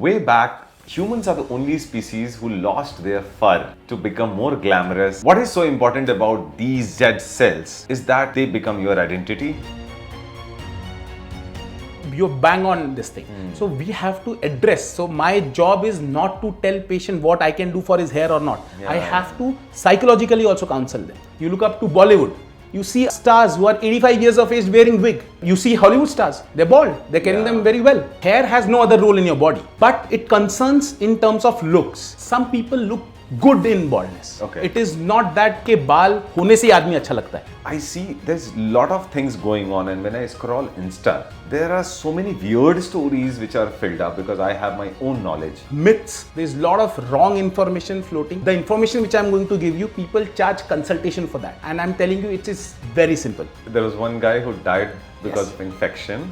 Way back, humans are the only species who lost their fur to become more glamorous. What is so important about these dead cells is that they become your identity. You bang on this thing. So we have to address. So my job is not to tell patient what I can do for his hair or not. I have to psychologically also counsel them. You look up to Bollywood. You see stars who are 85 years of age wearing wig. You see Hollywood stars, they're bald, they're carrying them very well. Hair has no other role in your body, but it concerns in terms of looks. Some people look good in baldness. It is not that के बाल होने से ही आदमी अच्छा लगता है. I see there's a lot of things going on, and when I scroll Insta, there are so many weird stories which are filled up because I have my own knowledge. Myths, there's a lot of wrong information floating. The information which I'm going to give you, people charge consultation for that. And I'm telling you, it is very simple. There was one guy who died because of infection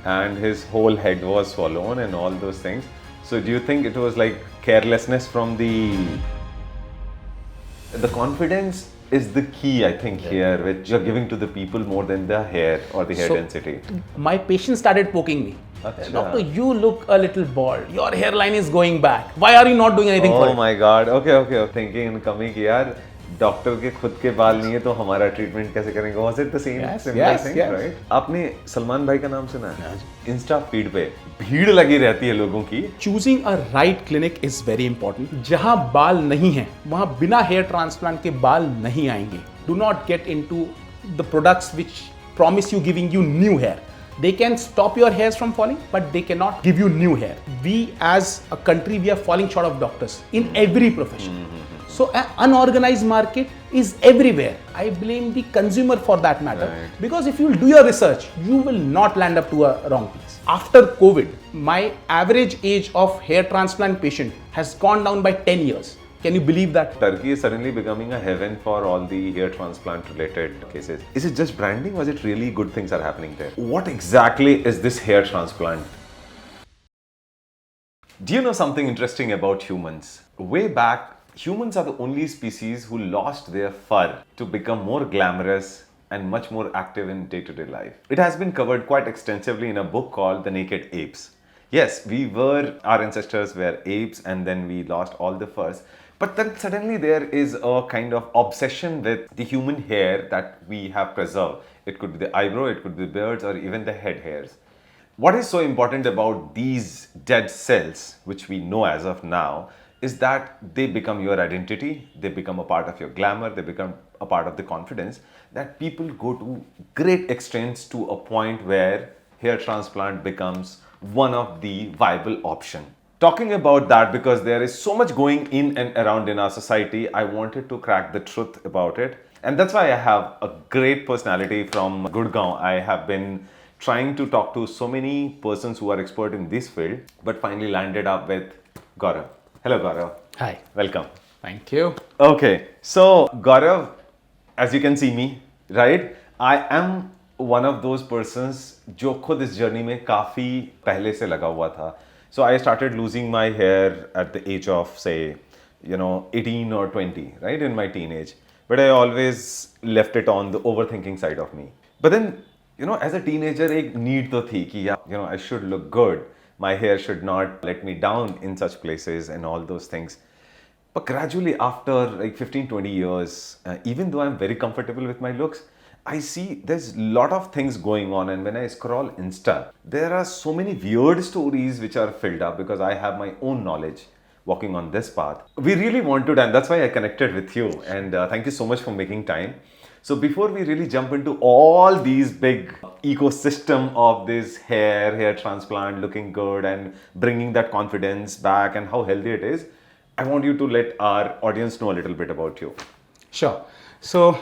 and his whole head was swollen and all those things. So do you think it was like carelessness from the confidence is the key, I think, here, which you're giving to the people more than the hair or the hair density. My patient started poking me. Doctor, you look a little bald. Your hairline is going back. Why are you not doing anything for it? Oh my God. Okay. Thinking in coming कि यार doctor के खुद के बाल नहीं है तो हमारा ट्रीटमेंट कैसे करेंगे? Was it the same similar thing, right? आपने सलमान भाई का नाम सुना है? इंस्टा फीड पे भीड़ लगी रहती है लोगों की. Choosing a right clinic is very important. जहाँ बाल नहीं है, वहाँ बिना हेयर ट्रांसप्लांट के बाल नहीं आएंगे. Do not get into the products which promise you giving you new hair. They can stop your hairs from falling, but they cannot give you new hair. We as a country, we are falling short of doctors in every profession. So an unorganized market is everywhere. I blame the consumer for that matter. Because if you will do your research, you will not land up to a wrong place. After COVID, my average age of hair transplant patient has gone down by 10 years. Can you believe that? Turkey is suddenly becoming a heaven for all the hair transplant related cases. Is it just branding or is it really good things are happening there? What exactly is this hair transplant? Do you know something interesting about humans? Way back, humans are the only species who lost their fur to become more glamorous and much more active in day-to-day life. It has been covered quite extensively in a book called The Naked Apes. Yes, our ancestors were apes and then we lost all the furs. But then suddenly there is a kind of obsession with the human hair that we have preserved. It could be the eyebrow, it could be the beards or even the head hairs. What is so important about these dead cells, which we know as of now, is that they become your identity, they become a part of your glamour, they become a part of the confidence that people go to great extents to a point where hair transplant becomes one of the viable option. Talking about that because there is so much going in and around in our society, I wanted to crack the truth about it. And that's why I have a great personality from Gurgaon. I have been trying to talk to so many persons who are expert in this field, but finally landed up with Gaurav. Hello, Gaurav. Hi. Welcome. Thank you. Okay. So, Gaurav, as you can see me, right? I am one of those persons जो खुद इस journey में काफी पहले से लगा हुआ था. So I started losing my hair at the age of, say, 18 or 20, right, in my teenage. But I always left it on the overthinking side of me. But then, as a teenager, एक need तो थी कि, I should look good. My hair should not let me down in such places and all those things. But gradually, after like 15, 20 years, even though I'm very comfortable with my looks, I see there's a lot of things going on, and when I scroll Insta, there are so many weird stories which are filled up because I have my own knowledge walking on this path. We really wanted, and that's why I connected with you, and thank you so much for making time. So before we really jump into all these big ecosystem of this hair transplant looking good and bringing that confidence back and how healthy it is, I want you to let our audience know a little bit about you. Sure. So,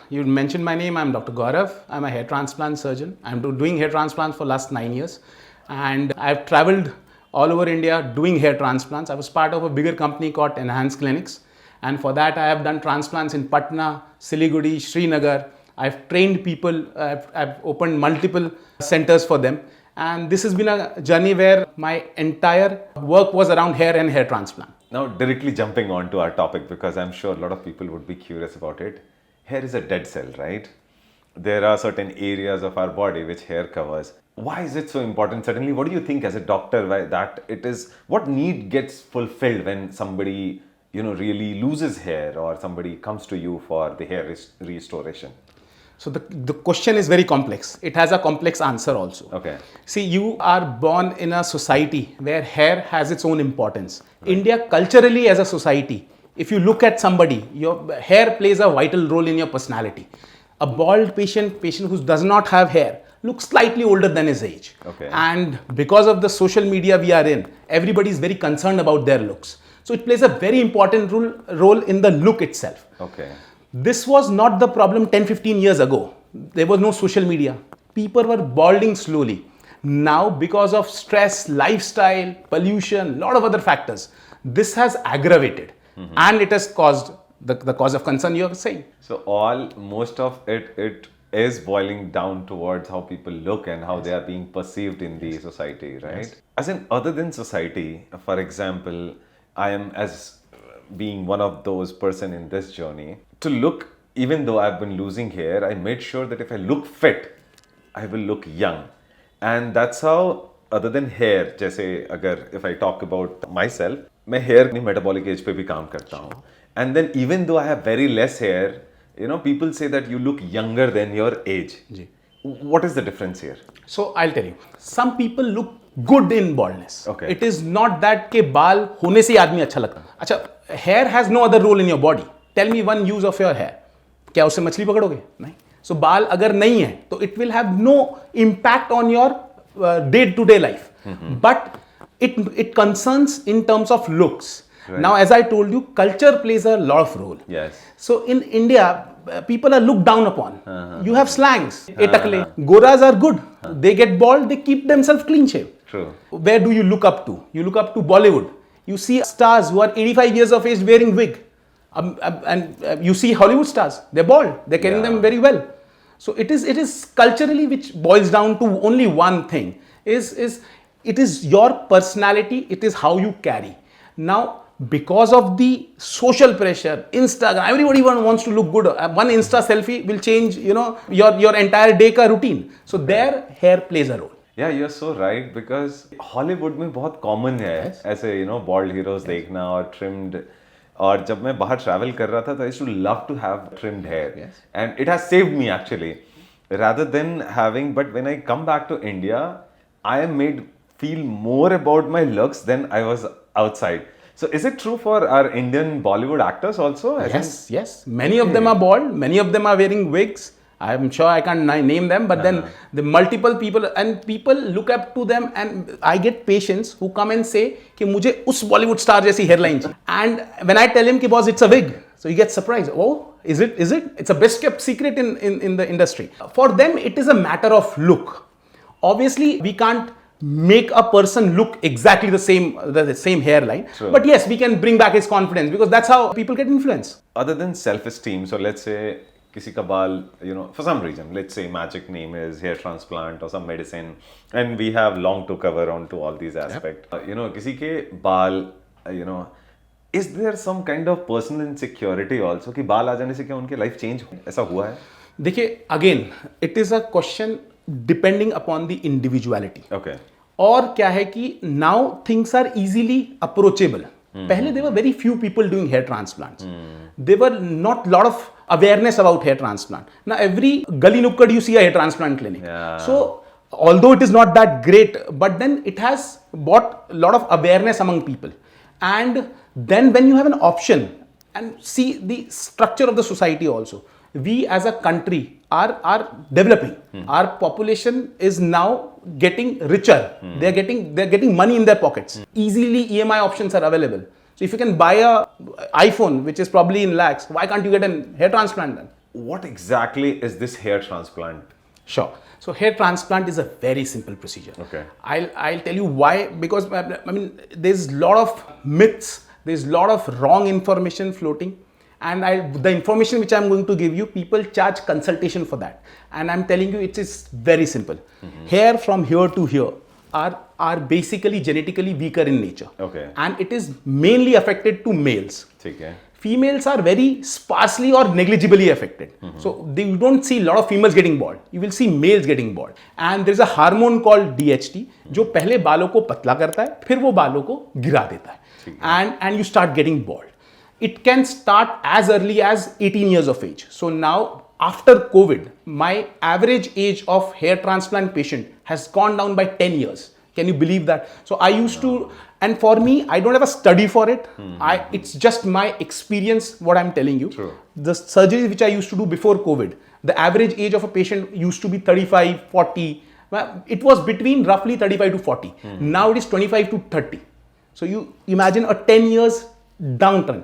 you mentioned my name. I'm Dr. Gaurav. I'm a hair transplant surgeon. I'm doing hair transplants for last 9 years. And I've traveled all over India doing hair transplants. I was part of a bigger company called Enhanced Clinics. And for that, I have done transplants in Patna, Siliguri, Srinagar. I've trained people. I've opened multiple centers for them. And this has been a journey where my entire work was around hair and hair transplant. Now, directly jumping on to our topic, because I'm sure a lot of people would be curious about it. Hair is a dead cell, right? there are certain areas of our body which hair covers. Why is it so important? Suddenly, what do you think as a doctor why that it is? What need gets fulfilled when somebody really loses hair or somebody comes to you for the hair restoration? So the question is very complex. It has a complex answer also. Okay. See, you are born in a society where hair has its own importance. Right. India culturally as a society, if you look at somebody, your hair plays a vital role in your personality. A bald patient who does not have hair looks slightly older than his age. Okay. And because of the social media we are in, everybody is very concerned about their looks. So it plays a very important role in the look itself. Okay. This was not the problem 10-15 years ago. There was no social media. People were balding slowly. Now, because of stress, lifestyle, pollution, lot of other factors, this has aggravated and it has caused the cause of concern you are saying. So most of it is boiling down towards how people look and how they are being perceived in the society, right? Yes. As in, other than society, for example, I am as being one of those person in this journey to look, even though I've been losing hair, I made sure that if I look fit, I will look young. And that's how, other than hair, जैसे अगर if I talk about myself, मैं hair अपनी metabolic age पे भी काम करता हूँ. And then even though I have very less hair, people say that you look younger than your age. Ji. What is the difference here? So I'll tell you, some people look good in baldness. Okay. It is not that के बाल होने से ही आदमी अच्छा लगता है. अच्छा, hair has no other role in your body. Tell me one use of your hair. क्या उससे मछली पकड़ोगे? नहीं. So बाल अगर नहीं है, तो it will have no impact on your day-to-day life. But it concerns in terms of looks. Right. Now, as I told you, culture plays a lot of role. Yes. So in India, people are looked down upon. You have slangs. Etakle. Goras are good. They get bald, they keep themselves clean shaved. True. Where do you look up to? You look up to Bollywood. You see stars who are 85 years of age wearing wig. And you see Hollywood stars. They're bald. They're carrying them very well. So it is culturally, which boils down to only one thing. It is your personality. It is how you carry. Now, because of the social pressure, Instagram, everybody wants to look good. One Insta selfie will change, your entire day ka routine. So their hair plays a role. Yeah, you're so right, because Hollywood में बहुत common है ऐसे bald heroes देखना और trimmed. और जब मैं बाहर travel कर रहा था, तो I used to love to have trimmed hair. Yes. And it has saved me actually, rather than having. But when I come back to India, I am made feel more about my looks than I was outside. So is it true for our Indian Bollywood actors also? Yes. Many of them are bald. Many of them are wearing wigs. I'm sure I can't name them, but then the multiple people, and people look up to them, and I get patients who come and say कि मुझे उस Bollywood star जैसी hairline चाहिए. And when I tell him कि boss, it's a wig, so he gets surprised. Oh, is it? It's a best kept secret in the industry. For them, it is a matter of look. Obviously, we can't make a person look exactly the same hairline. True. But yes, we can bring back his confidence, because that's how people get influenced. Other than self-esteem, so let's say किसी का बाल, for some reason, let's say magic name is hair transplant or some medicine, and we have long to cover on to all these aspects. Yep. किसी के बाल, is there some kind of personal insecurity also कि बाल आ जाने से क्या उनके life change ऐसा हुआ है? देखिए, again, it is a question depending upon the individuality. Okay. और क्या है कि now things are easily approachable. पहले there were very few people doing hair transplants. There were not lot of awareness about hair transplant. Now every gully nukkad you see a hair transplant clinic. Yeah. So although it is not that great, but then it has brought a lot of awareness among people. And then when you have an option, and see the structure of the society also, we as a country are developing. Our population is now getting richer. They're getting money in their pockets. Easily EMI options are available. So if you can buy a iPhone, which is probably in lakhs, why can't you get a hair transplant then? What exactly is this hair transplant? Sure. So hair transplant is a very simple procedure. Okay. I'll tell you why. Because there's a lot of myths. There's a lot of wrong information floating. And the information which I'm going to give you, people charge consultation for that. And I'm telling you, it is very simple. Hair from here to here are basically genetically weaker in nature. Okay. And it is mainly affected to males. Okay. females are very sparsely or negligibly affected. So you don't see a lot of females getting bald. You will see males getting bald. And there's a hormone called DHT जो पहले बालों को पतला करता है, फिर वो बालों को गिरा देता है. And you start getting bald. It can start as early as 18 years of age. So now, after COVID, my average age of hair transplant patient has gone down by 10 years. Can you believe that? So I used to, and for me, I don't have a study for it. It's just my experience, what I'm telling you. True. The surgeries which I used to do before COVID, the average age of a patient used to be 35, 40. Well, it was between roughly 35 to 40. Now it is 25 to 30. So you imagine a 10 years downturn.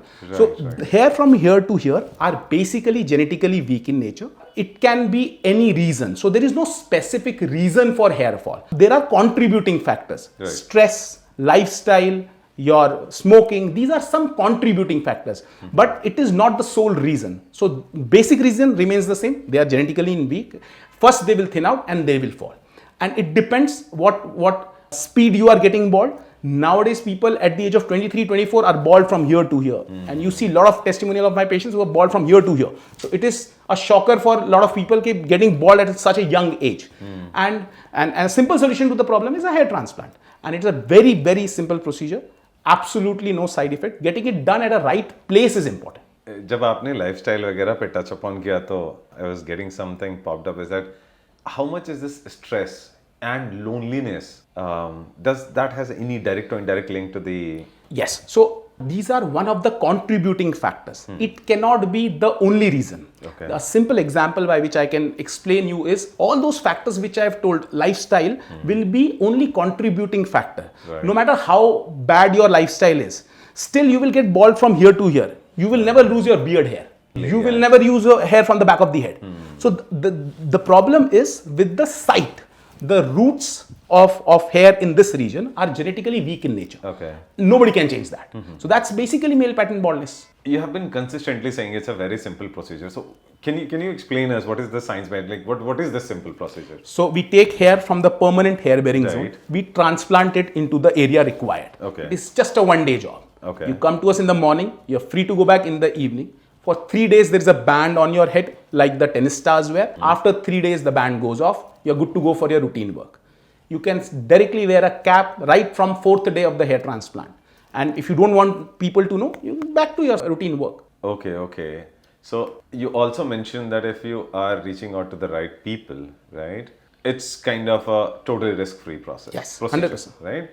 Hair from here to here are basically genetically weak in nature. It can be any reason. So there is no specific reason for hair fall. There are contributing factors. Right. Stress, lifestyle, your smoking, these are some contributing factors. But it is not the sole reason. So basic reason remains the same. They are genetically weak. First they will thin out and they will fall. And it depends what speed you are getting bald. Nowadays, people at the age of 23, 24 are bald from here to here. And you see a lot of testimonial of my patients who are bald from here to here. So it is a shocker for a lot of people getting bald at such a young age. And a simple solution to the problem is a hair transplant. And it's a very, very simple procedure. Absolutely no side effect. Getting it done at a right place is important. जब आपने lifestyle वगैरह पे touch upon किया तो I was getting something popped up is that how much is this stress and loneliness, does that has any direct or indirect link to the... Yes. So these are one of the contributing factors. It cannot be the only reason. Okay. A simple example by which I can explain you is all those factors which I have told, lifestyle will be only contributing factor. Right. No matter how bad your lifestyle is, still you will get bald from here to here. You will never lose your beard hair. You will never use your hair from the back of the head. So the problem is with the site. The roots of hair in this region are genetically weak in nature. Okay. Nobody can change that. So that's basically male pattern baldness. You have been consistently saying it's a very simple procedure. So can you explain us what is the science behind, like what is this simple procedure? So we take hair from the permanent hair bearing zone. We transplant it into the area required. Okay. It's just a one-day job. Okay. You come to us in the morning. You're free to go back in the evening. For 3 days, there is a band on your head like the tennis stars wear. After 3 days, the band goes off. You're good to go for your routine work. You can directly wear a cap right from 4th day of the hair transplant. And if you don't want people to know, you back to your routine work. Okay. So you also mentioned that if you are reaching out to the right people, right, it's kind of a totally risk-free process. Yes, procedure, 100%. Right?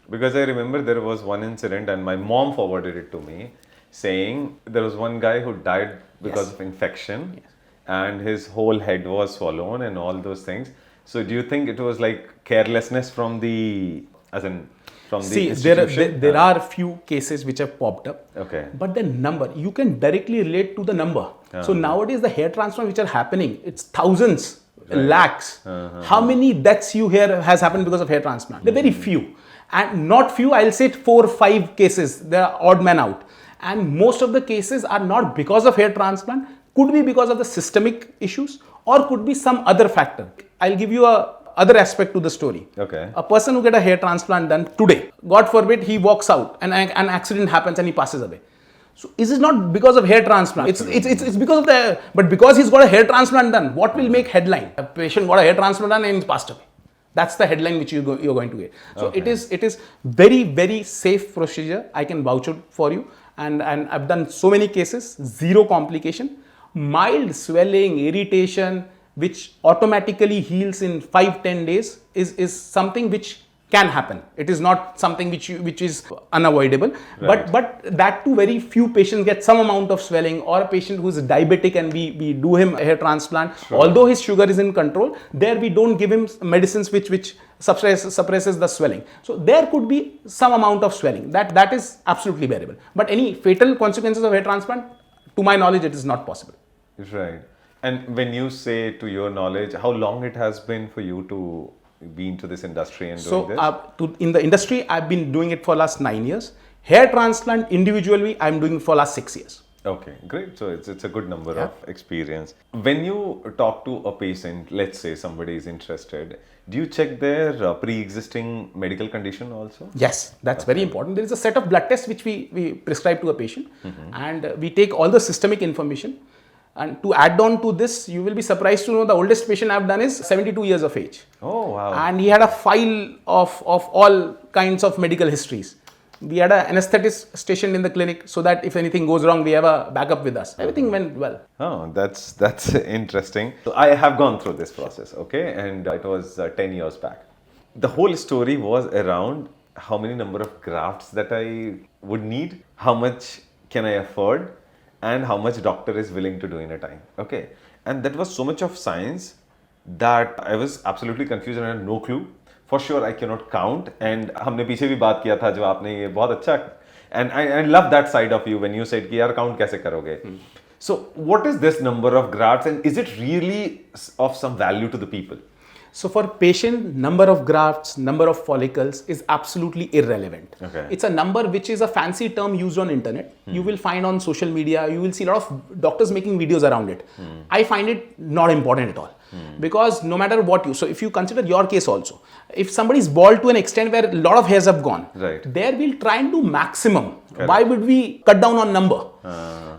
Because I remember there was one incident and my mom forwarded it to me saying there was one guy who died because of infection and his whole head was swollen and all those things. So do you think it was like carelessness from the, as in from the institution? There are few cases which have popped up. Okay. But the number, you can directly relate to the number. So nowadays the hair transplants which are happening, it's thousands, lakhs. How many deaths you hear has happened because of hair transplant? They're very few. And not few, I'll say 4 or 5 cases, they are odd man out. And most of the cases are not because of hair transplant, could be because of the systemic issues or could be some other factor. I'll give you a other aspect to the story. Okay. A person who get a hair transplant done today, God forbid he walks out and an accident happens and he passes away. So is it not because of hair transplant? It's because of but because he's got a hair transplant done, what will make headline? A patient got a hair transplant done and he's passed away. That's the headline which you're going to get. So it is very, very safe procedure. I can vouch it for you. And I've done so many cases, zero complication, mild swelling, irritation, which automatically heals in 5-10 days is something which can happen. It is not something which is unavoidable. Right. But that too, very few patients get some amount of swelling, or a patient who is diabetic and we do him a hair transplant. Sure. Although his sugar is in control, there we don't give him medicines which suppresses the swelling. So there could be some amount of swelling. That is absolutely bearable. But any fatal consequences of hair transplant, to my knowledge, it is not possible. Right. And when you say to your knowledge, how long it has been for you to be into this industry and doing this? In the industry, I've been doing it for last 9 years. Hair transplant individually, I'm doing it for last 6 years. Okay, great. So it's a good number of experience. When you talk to a patient, let's say somebody is interested, do you check their pre-existing medical condition also? Yes, that's very important. There is a set of blood tests which we prescribe to a patient, and we take all the systemic information. And to add on to this, you will be surprised to know the oldest patient I've done is 72 years of age. Oh, wow. And he had a file of all kinds of medical histories. We had an anesthetist stationed in the clinic so that if anything goes wrong, we have a backup with us. Everything went well. Oh, that's interesting. So I have gone through this process, okay, and it was 10 years back. The whole story was around how many number of grafts that I would need, how much can I afford, and how much doctor is willing to do in a time. Okay, and that was so much of science that I was absolutely confused and I had no clue. For sure, I cannot count. And हमने पीछे भी बात किया था जो आपने ये बहुत अच्छा, and I love that side of you when you said कि यार count कैसे करोगे. So what is this number of grafts and is it really of some value to the people? So for patient, number of grafts, number of follicles is absolutely irrelevant. Okay. It's a number which is a fancy term used on internet. You will find on social media, you will see a lot of doctors making videos around it. I find it not important at all. Because no matter what so if you consider your case also, if somebody is bald to an extent where a lot of hairs have gone, right, there we'll try and do maximum. Correct. Why would we cut down on number?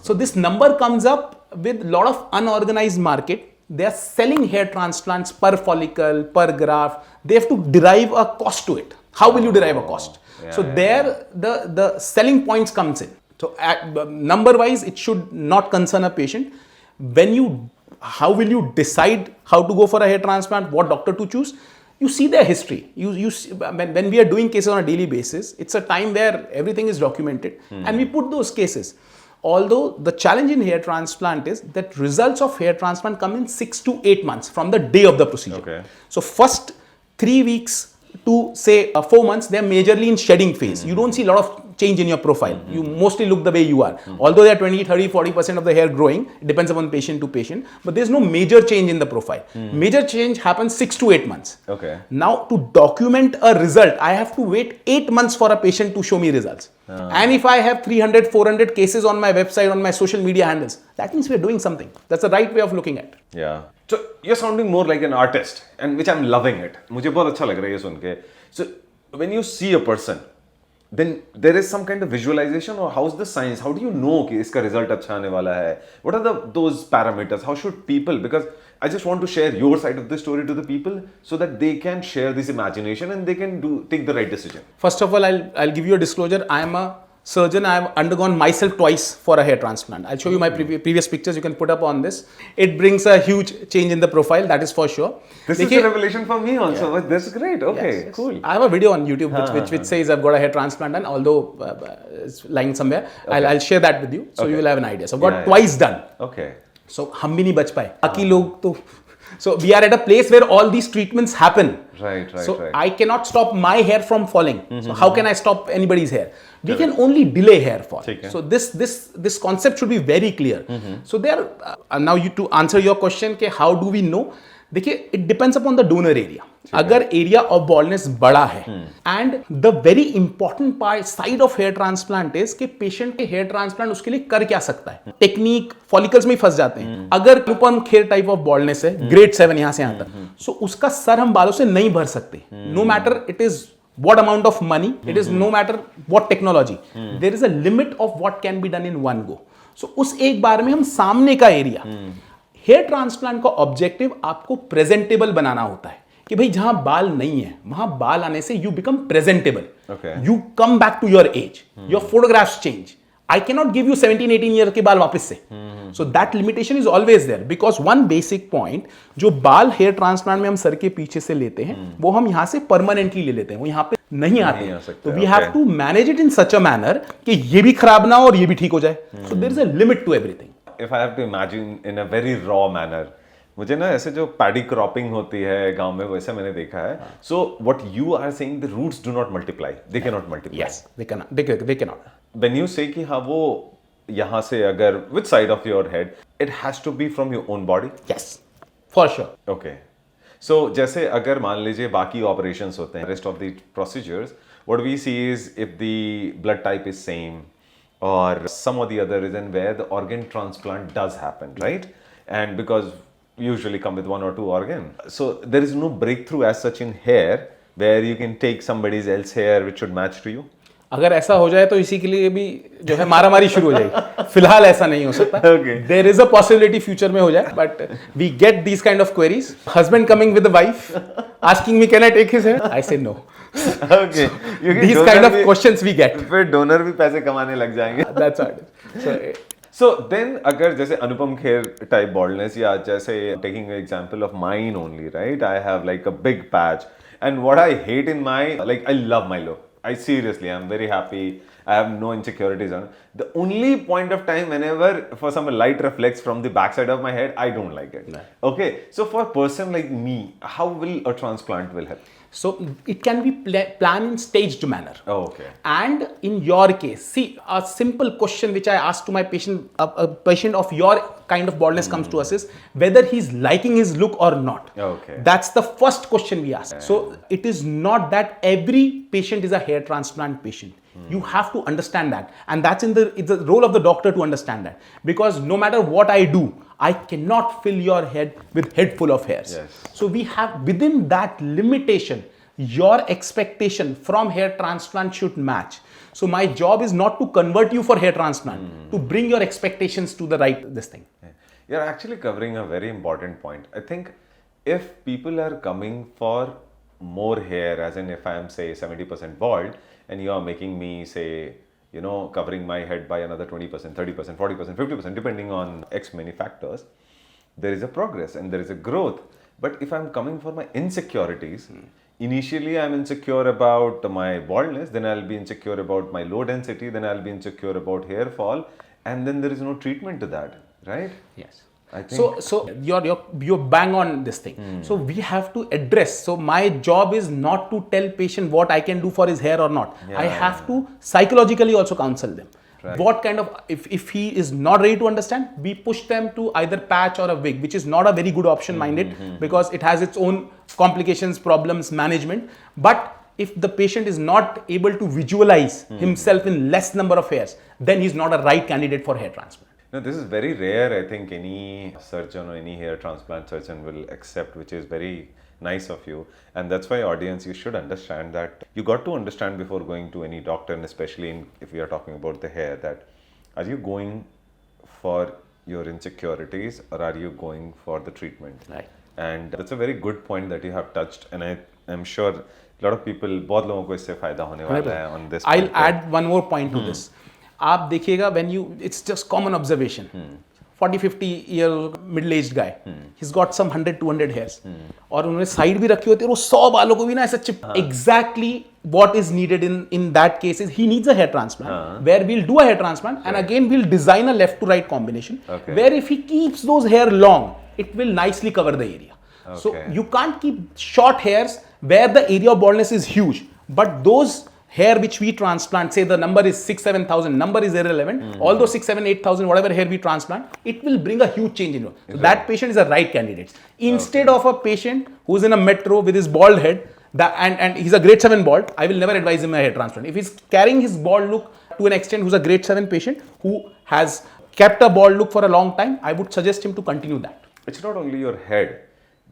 So this number comes up with a lot of unorganized market. They are selling hair transplants per follicle, per graft. They have to derive a cost to it. How will you derive a cost? The selling points comes in. So number wise, it should not concern a patient. How will you decide how to go for a hair transplant, what doctor to choose? You see their history. When we are doing cases on a daily basis, it's a time where everything is documented and we put those cases. Although the challenge in hair transplant is that results of hair transplant come in 6 to 8 months from the day of the procedure. Okay. So first 3 weeks to say 4 months, they're majorly in shedding phase. You don't see a lot of change in your profile. You mostly look the way you are. Although there are 20, 30, 40% of the hair growing, it depends upon patient to patient, but there's no major change in the profile. Major change happens 6 to 8 months. Okay. Now to document a result, I have to wait 8 months for a patient to show me results. And if I have 300, 400 cases on my website, on my social media handles, that means we're doing something. That's the right way of looking at it. Yeah. So you're sounding more like an artist, and which I'm loving it. मुझे बहुत अच्छा लग रहा है ये सुन के. So when you see a person, then there is some kind of visualization, or how's the science? How do you know कि इसका result अच्छा आने वाला है? What are those parameters? How should people? Because I just want to share your side of the story to the people so that they can share this imagination and they can take the right decision. First of all, I'll give you a disclosure. I am a surgeon. I have undergone myself twice for a hair transplant. I'll show you my previous pictures. You can put up on this. It brings a huge change in the profile. That is for sure. This is a revelation for me also. Yeah. That's great. Okay, yes. Cool. I have a video on YouTube which says I've got a hair transplant done. Although it's lying somewhere, okay. I'll share that with you, so you will have an idea. So I've got twice done. Okay. So हम भी नहीं बच पाए. बाकी लोग तो So we are at a place where all these treatments happen. Right. So I cannot stop my hair from falling. So how can I stop anybody's hair? We can only delay hair fall. So this concept should be very clear. So there now to answer your question कि how do we know? देखिए, it depends upon the donor area. अगर area of baldness बड़ा है and the very important part side of hair transplant is कि patient के hair transplant उसके लिए कर क्या सकता है. टेक्निक फॉलिकल्स में ही फंस जाते हैं. अगर Anupam Kher type of baldness है, ग्रेड 7 यहां से यहां तक, सो उसका सर हम बालों से नहीं भर सकते. No matter it is what amount of money, it is no matter what technology, there is a limit of what can be done in one go. So उस एक बार में हम सामने का एरिया, हेयर ट्रांसप्लांट का ऑब्जेक्टिव आपको presentable बनाना होता है कि भाई जहां बाल नहीं है वहां बाल आने से you become presentable, you come back to your age, your photographs change. I cannot give you 17-18 year के बाल वापस से. So that limitation is always there because one basic point, जो बाल हेयर ट्रांसप्लांट में हम सर के पीछे से लेते हैं वो हम यहाँ से परमानेंटली ले लेते हैं, वो यहाँ पे नहीं आते हैं. तो we have to manage it in such a manner कि ये भी खराब ना हो और ये भी ठीक हो जाए. So there is a limit to everything. If I have to imagine in a very raw manner, मुझे ना ऐसे जो पैडी क्रॉपिंग होती है गांव में वैसे मैंने देखा है. So what you are saying, the roots do not multiply, they cannot multiply. Yes, they cannot. When you say कि हाँ वो यहाँ से अगर which side of your head, it has to be from your own body. Yes, for sure. Okay. So जैसे अगर मान लीजिए बाकी operations होते हैं, rest of the procedures, what we see is if the blood type is same or some or the other reason where the organ transplant does happen, right? And because we usually come with one or two organ. So there is no breakthrough as such in hair where you can take somebody else's hair which should match to you. अगर ऐसा हो जाए तो इसी के लिए भी जो है मारामारी शुरू हो जाएगी. फिलहाल ऐसा नहीं हो सकता. Okay. There is a possibility future में हो जाए, but we get these kind of queries. Husband coming with the wife asking me, can I take his hair? I say no. Okay. These kind of questions we get. फिर donor भी पैसे कमाने लग जाएंगे. That's all. So then अगर जैसे Anupam Kher type baldness या जैसे taking an example of mine only, right? I have like a big patch, and what I hate in my, like, I love my look. I seriously, I'm very happy. I have no insecurities on it. The only point of time whenever for some light reflects from the backside of my head, I don't like it. No. Okay, so for a person like me, how will a transplant will help? So it can be planned in staged manner. Oh, okay. And in your case, see, a simple question which I ask to my patient, a patient of your kind of baldness comes to us is whether he's liking his look or not. Okay. That's the first question we ask. So it is not that every patient is a hair transplant patient. You have to understand that, and that's it's the role of the doctor to understand that, because no matter what I do, I cannot fill your head with head full of hairs. Yes. So we have within that limitation, your expectation from hair transplant should match. So my job is not to convert you for hair transplant, to bring your expectations to the right this thing. You're actually covering a very important point. I think if people are coming for more hair, as in if I am say 70% bald and you are making me say, you know, covering my head by another 20%, 30%, 40%, 50%, depending on X many factors, there is a progress and there is a growth. But if I'm coming for my insecurities, initially I'm insecure about my baldness, then I'll be insecure about my low density, then I'll be insecure about hair fall, and then there is no treatment to that, right? Yes. I think So you're bang on this thing. So we have to address. So my job is not to tell patient what I can do for his hair or not. I have to psychologically also counsel them. Right. What kind of, if he is not ready to understand, we push them to either patch or a wig, which is not a very good option minded, because it has its own complications, problems, management. But if the patient is not able to visualize himself in less number of hairs, then he's not a right candidate for hair transplant. no, this is very rare. I think any surgeon or any hair transplant surgeon will accept, which is very nice of you. And that's why, audience, you should understand that you got to understand before going to any doctor, and especially if we are talking about the hair, that are you going for your insecurities or are you going for the treatment? Right. And that's a very good point that you have touched, and I'm sure a lot of people, बहुत लोगों को इससे फायदा होने वाला है on this. I'll add one more point to this. आप देखिएगा when you, it's just common observation. 40-50-year middle-aged guy, he's got some 100-200 hairs, और उन्होंने साइड भी रखी होती है, और वो 100 बालों को भी ना ऐसा chip. Exactly what is needed in that case is he needs a hair transplant, where we'll do a hair transplant, and again we'll design a left to right combination, where if he keeps those hair long, it will nicely cover the area. So you can't keep short hairs where the area of baldness is huge, but those hair which we transplant, say the number is 6,000-7,000, number is irrelevant, although 6,000-8,000, whatever hair we transplant, it will bring a huge change in you. So that patient is a right candidate. Instead of a patient who's in a metro with his bald head, and he's a grade 7 bald, I will never advise him a hair transplant. If he's carrying his bald look to an extent, who's a grade 7 patient who has kept a bald look for a long time, I would suggest him to continue that. It's not only your head,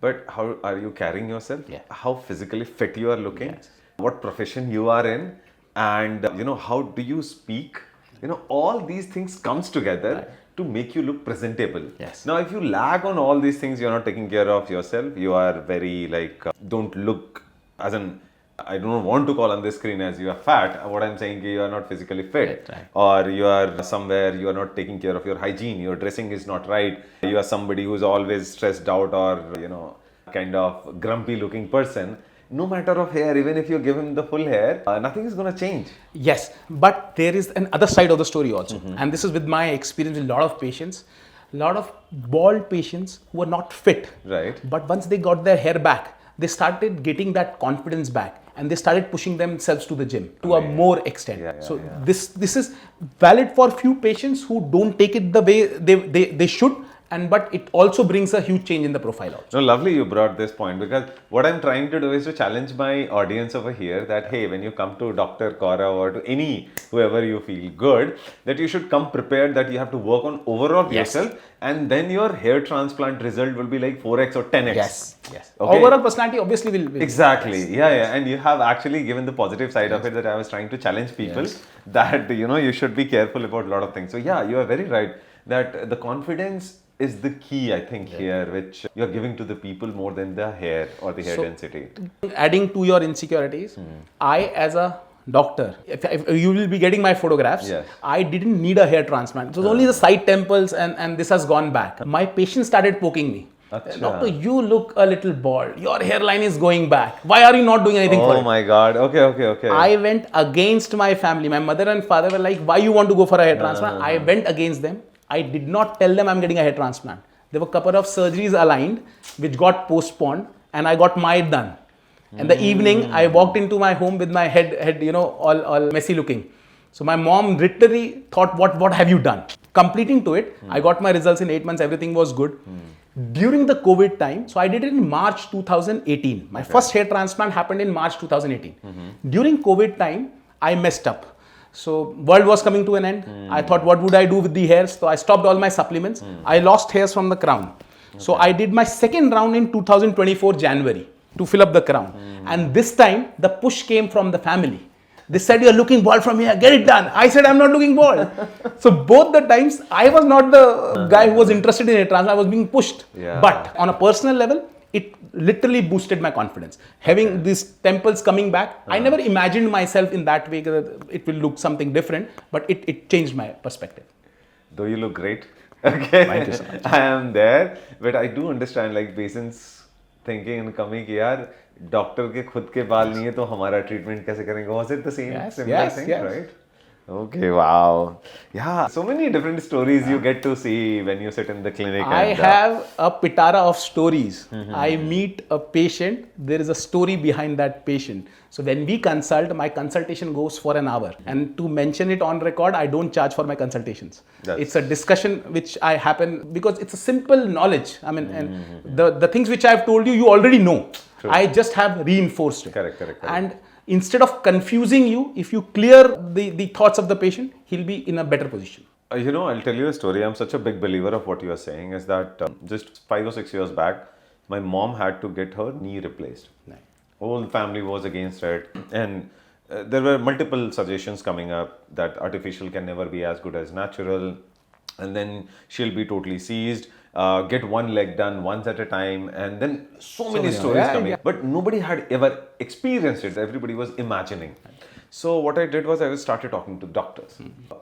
but how are you carrying yourself? Yeah. How physically fit you are looking? Yes. What profession you are in, and you know, how do you speak? You know, all these things comes together to make you look presentable. Yes. Now, if you lag on all these things, you're not taking care of yourself. You are very don't look, as in, I don't want to call on this screen as you are fat. What I'm saying is you are not physically fit, or you are somewhere you are not taking care of your hygiene. Your dressing is not right. You are somebody who's always stressed out, or you know, kind of grumpy looking person. No matter of hair, even if you give him the full hair, nothing is going to change. Yes, but there is an other side of the story also. And this is with my experience with a lot of patients, a lot of bald patients who are not fit. Right. But once they got their hair back, they started getting that confidence back, and they started pushing themselves to the gym to a more extent. This is valid for few patients who don't take it the way they should, but it also brings a huge change in the profile also. No, lovely you brought this point, because what I'm trying to do is to challenge my audience over here that, hey, when you come to Dr. Gaurav or to whoever you feel good, that you should come prepared, that you have to work on overall yourself, and then your hair transplant result will be like 4x or 10x. Yes. Okay. Overall personality obviously will Exactly. Yeah. And you have actually given the positive side of it, that I was trying to challenge people that, you should be careful about a lot of things. So yeah, you are very right that the confidence is the key, I think, here, which you're giving to the people more than the hair or the hair density. Adding to your insecurities, I as a doctor, if you will be getting my photographs, I didn't need a hair transplant. It was only the side temples and this has gone back. My patient started poking me. Doctor, you look a little bald. Your hairline is going back. Why are you not doing anything for it? Oh my God. Okay. I went against my family. My mother and father were like, why you want to go for a hair transplant? I went against them. I did not tell them I'm getting a hair transplant. There were a couple of surgeries aligned which got postponed, and I got mine done. In the evening, I walked into my home with my head all messy looking. So my mom literally thought, what have you done? Completing to it, I got my results in 8 months. Everything was good. During the COVID time, so I did it in March 2018. My first hair transplant happened in March 2018. During COVID time, I messed up. So world was coming to an end. I thought, what would I do with the hairs? So I stopped all my supplements. I lost hairs from the crown. So I did my second round in 2024 January to fill up the crown. And this time the push came from the family. They said, you're looking bald from here, get it done. I said, I'm not looking bald. So both the times I was not the guy who was interested in a transplant. I was being pushed. But on a personal level, it literally boosted my confidence. Having these temples coming back, I never imagined myself in that way that it will look something different, but it changed my perspective. Though you look great. Okay. Thank you so much. I am there, but I do understand like patients thinking and coming कि यार doctor के खुद के बाल नहीं है तो हमारा ट्रीटमेंट कैसे करेंगे? Was it the same similar thing, right? Okay, wow. Yeah, so many different stories you get to see when you sit in the clinic. I have a pitara of stories. I meet a patient, there is a story behind that patient. So when we consult, my consultation goes for an hour. And to mention it on record, I don't charge for my consultations. It's a discussion which I happen because it's a simple knowledge. I mean, and the things which I've told you, you already know. True. I just have reinforced it. Correct. And instead of confusing you, if you clear the thoughts of the patient, he'll be in a better position. I'll tell you a story. I'm such a big believer of what you are saying is that just 5 or 6 years back, my mom had to get her knee replaced. Right. Whole family was against it. And there were multiple suggestions coming up that artificial can never be as good as natural. And then she'll be totally seized. Get one leg done once at a time, and then so many stories coming. But nobody had ever experienced it. Everybody was imagining. So what I did was I started talking to doctors.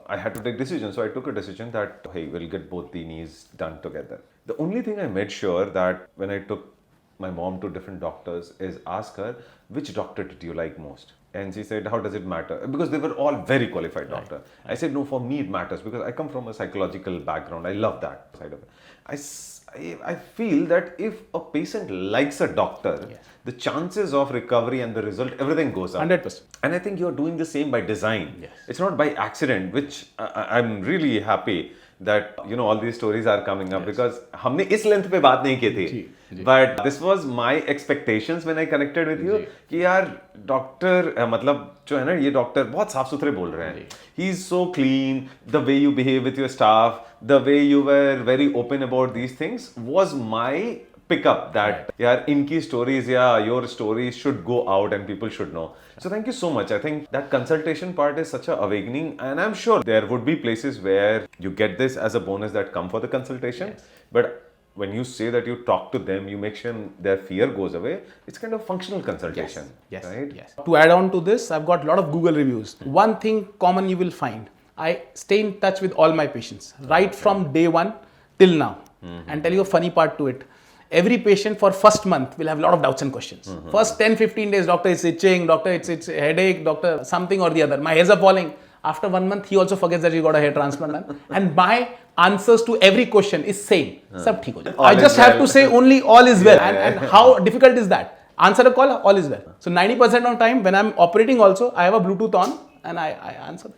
I had to take decisions. So I took a decision that, hey, we'll get both the knees done together. The only thing I made sure that when I took my mom to different doctors is ask her, which doctor did you like most? And she said, how does it matter? Because they were all very qualified doctors. I said, no, for me it matters because I come from a psychological background. I love that side of it. I feel that if a patient likes a doctor, the chances of recovery and the result, everything goes up. 100%. And I think you're doing the same by design. It's not by accident, which I'm really happy that all these stories are coming up because हमने इस length पे बात नहीं की थी. But this was my expectations when I connected with you कि यार doctor मतलब जो है ना ये डॉक्टर बहुत साफ सुथरे बोल रहे हैं. He is so clean. The way you behave with your staff, the way you were very open about these things was my pickup that yaar inki stories your stories should go out and people should know. So thank you so much. I think that consultation part is such a awakening, and I'm sure there would be places where you get this as a bonus that come for the consultation. But when you say that you talk to them, you make sure their fear goes away. It's kind of functional consultation, right? Yes. To add on to this, I've got a lot of Google reviews. One thing common you will find, I stay in touch with all my patients right from day one till now. And tell you a funny part to it. Every patient for first month will have a lot of doubts and questions. First 10-15 days, doctor, it's itching, doctor, it's headache, doctor, something or the other. My hairs are falling. After 1 month, he also forgets that he got a hair transplant done. And my answers to every question is same. Sab theek ho jayega. I just have to say only all is well. And how difficult is that? Answer a call, all is well. So 90% of time when I'm operating also, I have a Bluetooth on and I answer.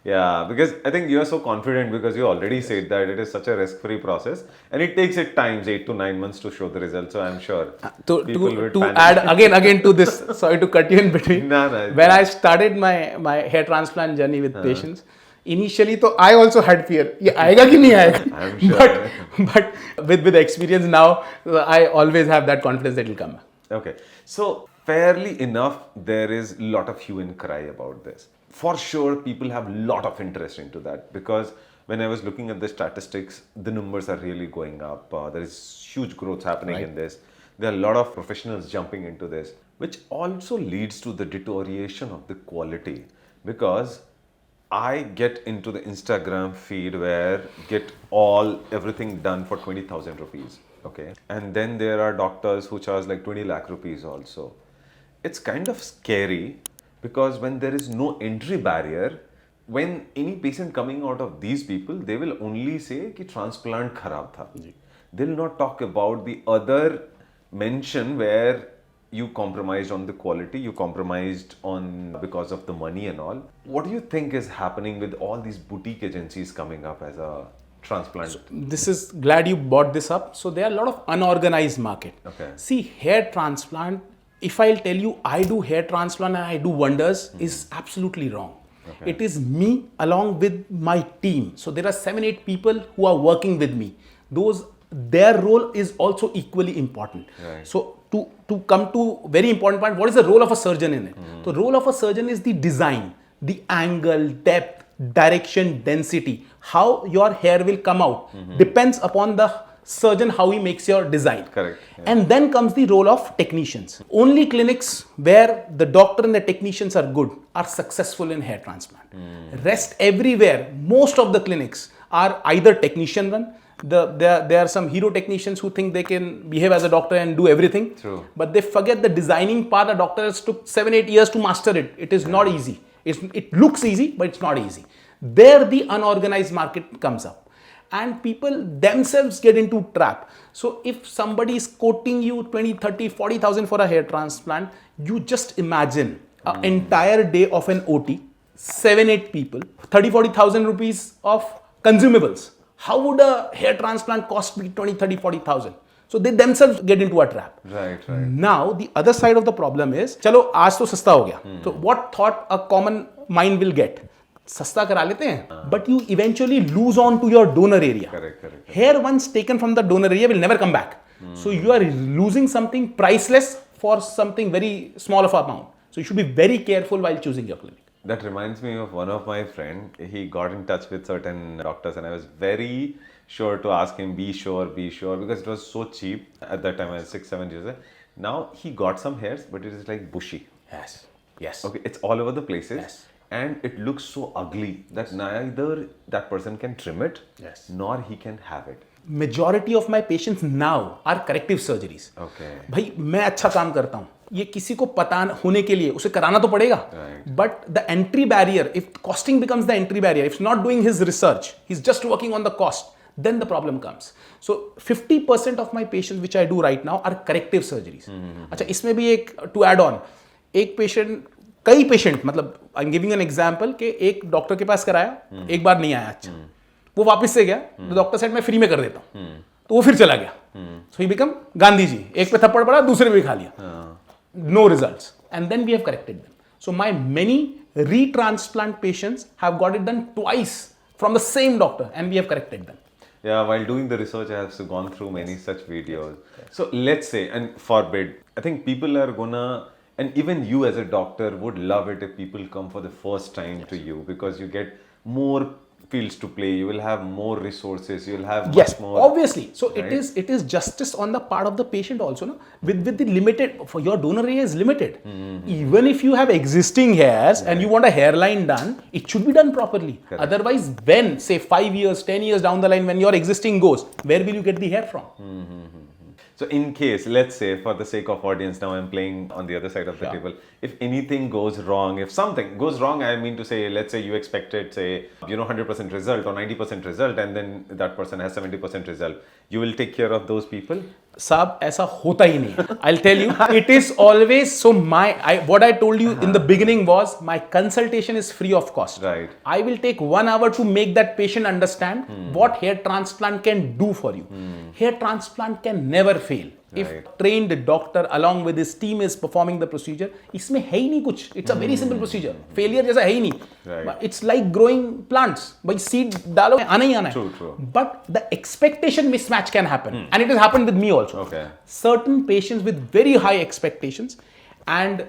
Yeah, because I think you are so confident because you already said that it is such a risk-free process and it takes it times 8 to 9 months to show the result. So I'm sure people would To panic. add again to this, sorry to cut you in between. No, no, When I started my hair transplant journey with patients, initially तो I also had fear. ये आएगा कि नहीं आएगा? I'm sure. But with experience now, I always have that confidence that it will come. Okay, so fairly enough, there is a lot of hue and cry about this. For sure, people have a lot of interest into that because when I was looking at the statistics, the numbers are really going up. There is huge growth happening in this. There are a lot of professionals jumping into this, which also leads to the deterioration of the quality because I get into the Instagram feed where get everything done for 20,000 rupees. Okay. And then there are doctors who charge like 20 lakh rupees also. It's kind of scary because when there is no entry barrier, when any patient coming out of these people, they will only say कि transplant खराब था. They'll not talk about the other mention where you compromised on the quality, you compromised on because of the money and all. What do you think is happening with all these boutique agencies coming up as a transplant? This is glad you brought this up. So there are a lot of unorganized market. Okay. See, hair transplant, if I'll tell you I do hair transplant and I do wonders, is absolutely wrong. Okay. It is me along with my team. So there are 7-8 people who are working with me. Their role is also equally important. Right. So to come to very important point, what is the role of a surgeon in it? The role of a surgeon is the design, the angle, depth, direction, density, how your hair will come out depends upon the surgeon how he makes your design. Correct. Yeah. And then comes the role of technicians. Only clinics where the doctor and the technicians are good are successful in hair transplant. Rest everywhere, most of the clinics are either technician run. There are some hero technicians who think they can behave as a doctor and do everything. True. But they forget the designing part. A doctor has took 7-8 years to master it. It is not easy. It looks easy, but it's not easy. There the unorganized market comes up. And people themselves get into trap. So if somebody is quoting you 20, 30, 40,000 for a hair transplant, you just imagine an entire day of an OT, 7-8 people, 30, 40,000 rupees of consumables. How would a hair transplant cost me 20, 30, 40,000? So they themselves get into a trap. Right. Now the other side of the problem is, चलो आज तो सस्ता हो गया. So what thought a common mind will get? सस्ता करा लेते हैं, but you eventually lose on to your donor area. Correct. Hair once taken from the donor area will never come back. So you are losing something priceless for something very small of amount. So you should be very careful while choosing your clinic. That reminds me of one of my friend. He got in touch with certain doctors and I was very sure to ask him, be sure, because it was so cheap. At that time I was 6-7 years old. Now he got some hairs, but it is like bushy. Yes. Okay, it's all over the places. Yes. And it looks so ugly that neither that person can trim it, nor he can have it. Majority of my patients now are corrective surgeries. Okay. भाई मैं अच्छा काम करता हूँ, ये किसी को पता होने के लिए उसे कराना तो पड़ेगा. But the entry barrier, if costing becomes the entry barrier, if he's not doing his research, he's just working on the cost, then the problem comes. So 50% of my patients which I do right now are corrective surgeries. अच्छा इसमें भी एक to add on, कई patient मतलब I am giving an example कि एक doctor के पास कराया, एक बार नहीं आया अच्छा, वो वापस से गया, तो डॉक्टर साइड मैं फ्री में कर देता हूँ, तो वो फिर चला गया. सो ही बिकम गांधी जी, एक पे थप्पड़ पड़ा दूसरे पे भी खा लिया, no results, and then we have corrected them. So my many retransplant patients have got it done twice from the same doctor and we have corrected them. Yeah, while doing the research, I have gone through many such videos. So let's say, and forbid, I think people are gonna, and even you as a doctor would love it if people come for the first time to you because you get more fields to play, you will have more resources, you will have much more. Obviously. So right? it is justice on the part of the patient also, no? With the limited, for your donor area is limited. Even if you have existing hairs and you want a hairline done, it should be done properly. Correct. Otherwise, when say 5 years, 10 years down the line, when your existing goes, where will you get the hair from? So in case, let's say for the sake of audience, now I'm playing on the other side of the table. If anything goes wrong, if something goes wrong, I mean to say, let's say you expected, say, 100% result or 90% result, and then that person has 70% result. You will take care of those people? साहब ऐसा होता ही नहीं. I'll tell you, it is always so. What I told you in the beginning was my consultation is free of cost. Right. I will take 1 hour to make that patient understand what hair transplant can do for you. Hair transplant can never fail. If trained doctor along with his team is performing the procedure, इसमें है ही नहीं कुछ. It's a very simple procedure. Failure जैसा है ही नहीं. Right. It's like growing plants. भाई seed डालो आना ही आना है. True. But the expectation mismatch can happen, and it has happened with me also. Okay. Certain patients with very high expectations, and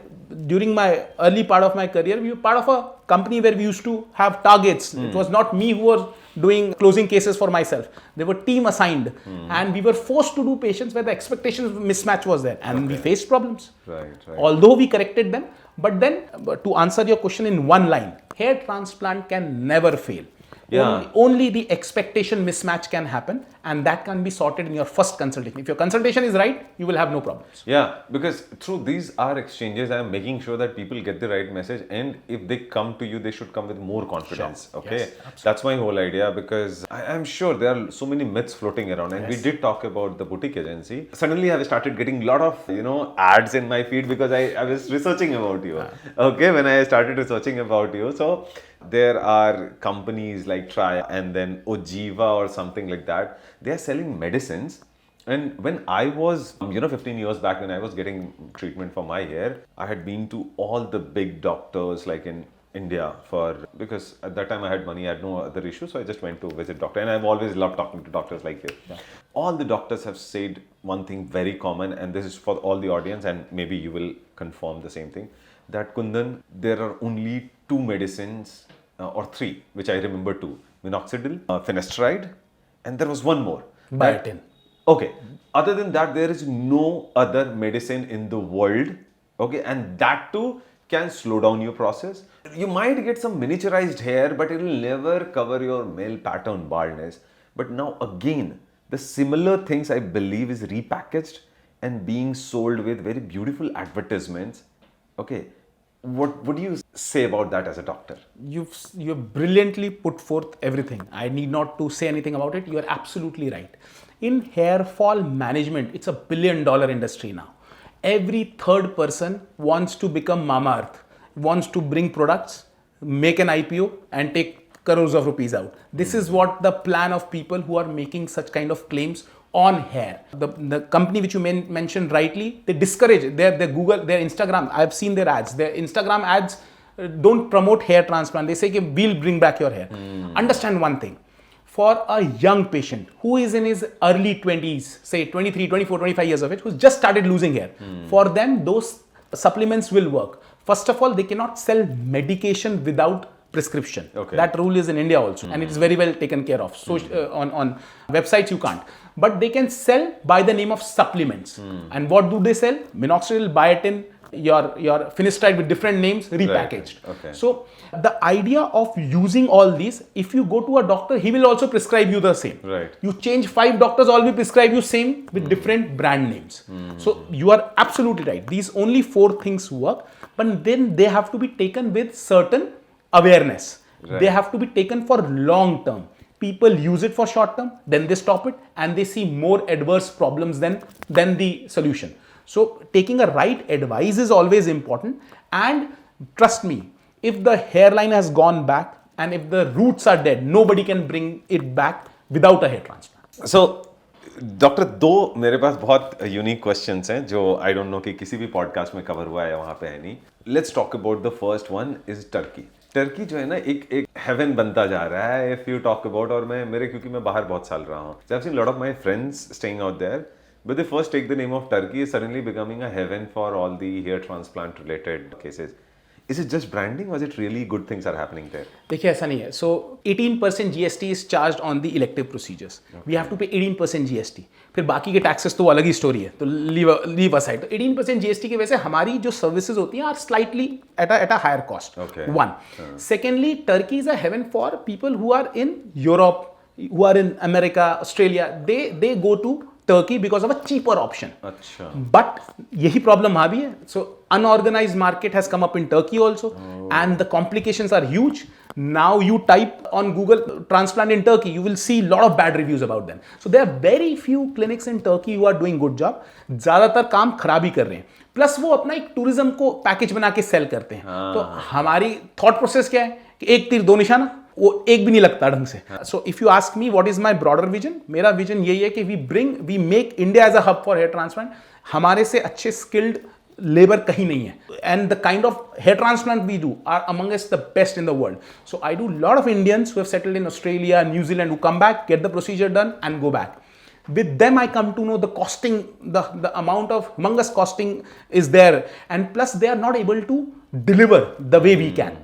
during my early part of my career, we were part of a company where we used to have targets. It was not me who was doing closing cases for myself. They were team assigned, and we were forced to do patients where the expectations mismatch was there, and we faced problems. Right. Although we corrected them, but then to answer your question in one line, hair transplant can never fail. Yeah. Only the expectation mismatch can happen, and that can be sorted in your first consultation. If your consultation is right, you will have no problems. Yeah, because through these are exchanges, I am making sure that people get the right message, and if they come to you, they should come with more confidence. Sure. Okay, Yes, that's my whole idea, because I'm sure there are so many myths floating around, and we did talk about the boutique agency. Suddenly, I started getting a lot of ads in my feed because I was researching about you. Okay, when I started researching about you, so there are companies like Try and then Ojiva or something like that. They are selling medicines. And when I was, 15 years back, when I was getting treatment for my hair, I had been to all the big doctors like in India because at that time I had money, I had no other issue. So I just went to visit doctor, and I've always loved talking to doctors like you. Yeah. All the doctors have said one thing very common, and this is for all the audience, and maybe you will confirm the same thing, that Kundan, there are only 2 medicines or 3, which I remember 2, minoxidil, finasteride, and there was one more. Biotin. Okay. Other than that, there is no other medicine in the world. Okay, and that too can slow down your process. You might get some miniaturized hair, but it will never cover your male pattern baldness. But now again, the similar things I believe is repackaged and being sold with very beautiful advertisements. Okay. What do you say about that as a doctor? You've brilliantly put forth everything. I need not to say anything about it. You are absolutely right. In hair fall management, it's $1 billion industry now. Every third person wants to become Mama Earth, wants to bring products, make an IPO, and take crores of rupees out. This is what the plan of people who are making such kind of claims on hair. The company which you mentioned rightly, they discourage their Google, their Instagram. I've seen their ads. Their Instagram ads don't promote hair transplant. They say, we'll bring back your hair. Understand one thing. For a young patient who is in his early 20s, say 23, 24, 25 years of age, who's just started losing hair, for them, those supplements will work. First of all, they cannot sell medication without prescription. Okay. That rule is in India also, and it's very well taken care of. So on websites you can't, but they can sell by the name of supplements. And what do they sell? Minoxidil, biotin, your finasteride with different names repackaged. Right. Okay. So the idea of using all these, if you go to a doctor, he will also prescribe you the same. Right. You change 5 doctors, all will prescribe you same with different brand names. So you are absolutely right. These only 4 things work, but then they have to be taken with certain awareness. Right. They have to be taken for long term. People use it for short term, then they stop it, and they see more adverse problems than the solution. So taking a right advice is always important, and trust me, if the hairline has gone back and if the roots are dead, nobody can bring it back without a hair transplant. So doctor 2 मेरे पास बहुत unique questions हैं जो I don't know कि किसी भी podcast में cover हुआ है वहां पे है नहीं. Let's talk about the first one is Turkey जो है ना एक हेवन बनता जा रहा है इफ यू टॉक अबाउट. और क्योंकि मैं बाहर बहुत साल रहा हूँ, I have seen lot of my friends staying out there, but they first take the name of Turkey is suddenly becoming a heaven for all the hair transplant related cases. Is it just branding or is it really good things are happening there? देखिए ऐसा नहीं है. So 18% GST is charged on the elective procedures. Okay. We have to pay 18% GST. फिर बाकी के taxes तो अलग ही story है, तो leave aside. तो 18% GST की वजह से हमारी जो सर्विसेज होती हैं are slightly at a higher cost. Okay. One. Secondly, Turkey is a heaven for people who are in Europe, who are in America, Australia. They go to Turkey because of a cheaper option. अच्छा. But यही problem वहाँ भी है. So unorganized market has come up in Turkey also, and the complications are huge. Now you type on Google transplant in Turkey, you will see a lot of bad reviews about them. So there are very few clinics in Turkey who are doing good job. ज़्यादातर काम खराब ही कर रहे हैं. Plus वो अपना एक tourism को पैकेज बना के सेल करते हैं. तो हमारी थॉट प्रोसेस क्या है कि एक तीर दो निशाना, वो एक भी नहीं लगता ढंग से. So if you ask me what is my broader vision, मेरा विजन यही है कि we make India as a hub for hair transplant. हमारे से अच्छे स्किल्ड लेबर कहीं नहीं है, and the kind of hair transplant we do are amongst the best in the world. So I do lot of Indians who have settled in Australia, New Zealand, who come back, get the procedure done and go back. With them I come to know the costing, the amount of humongous costing is there, and plus they are not able to deliver the way we can.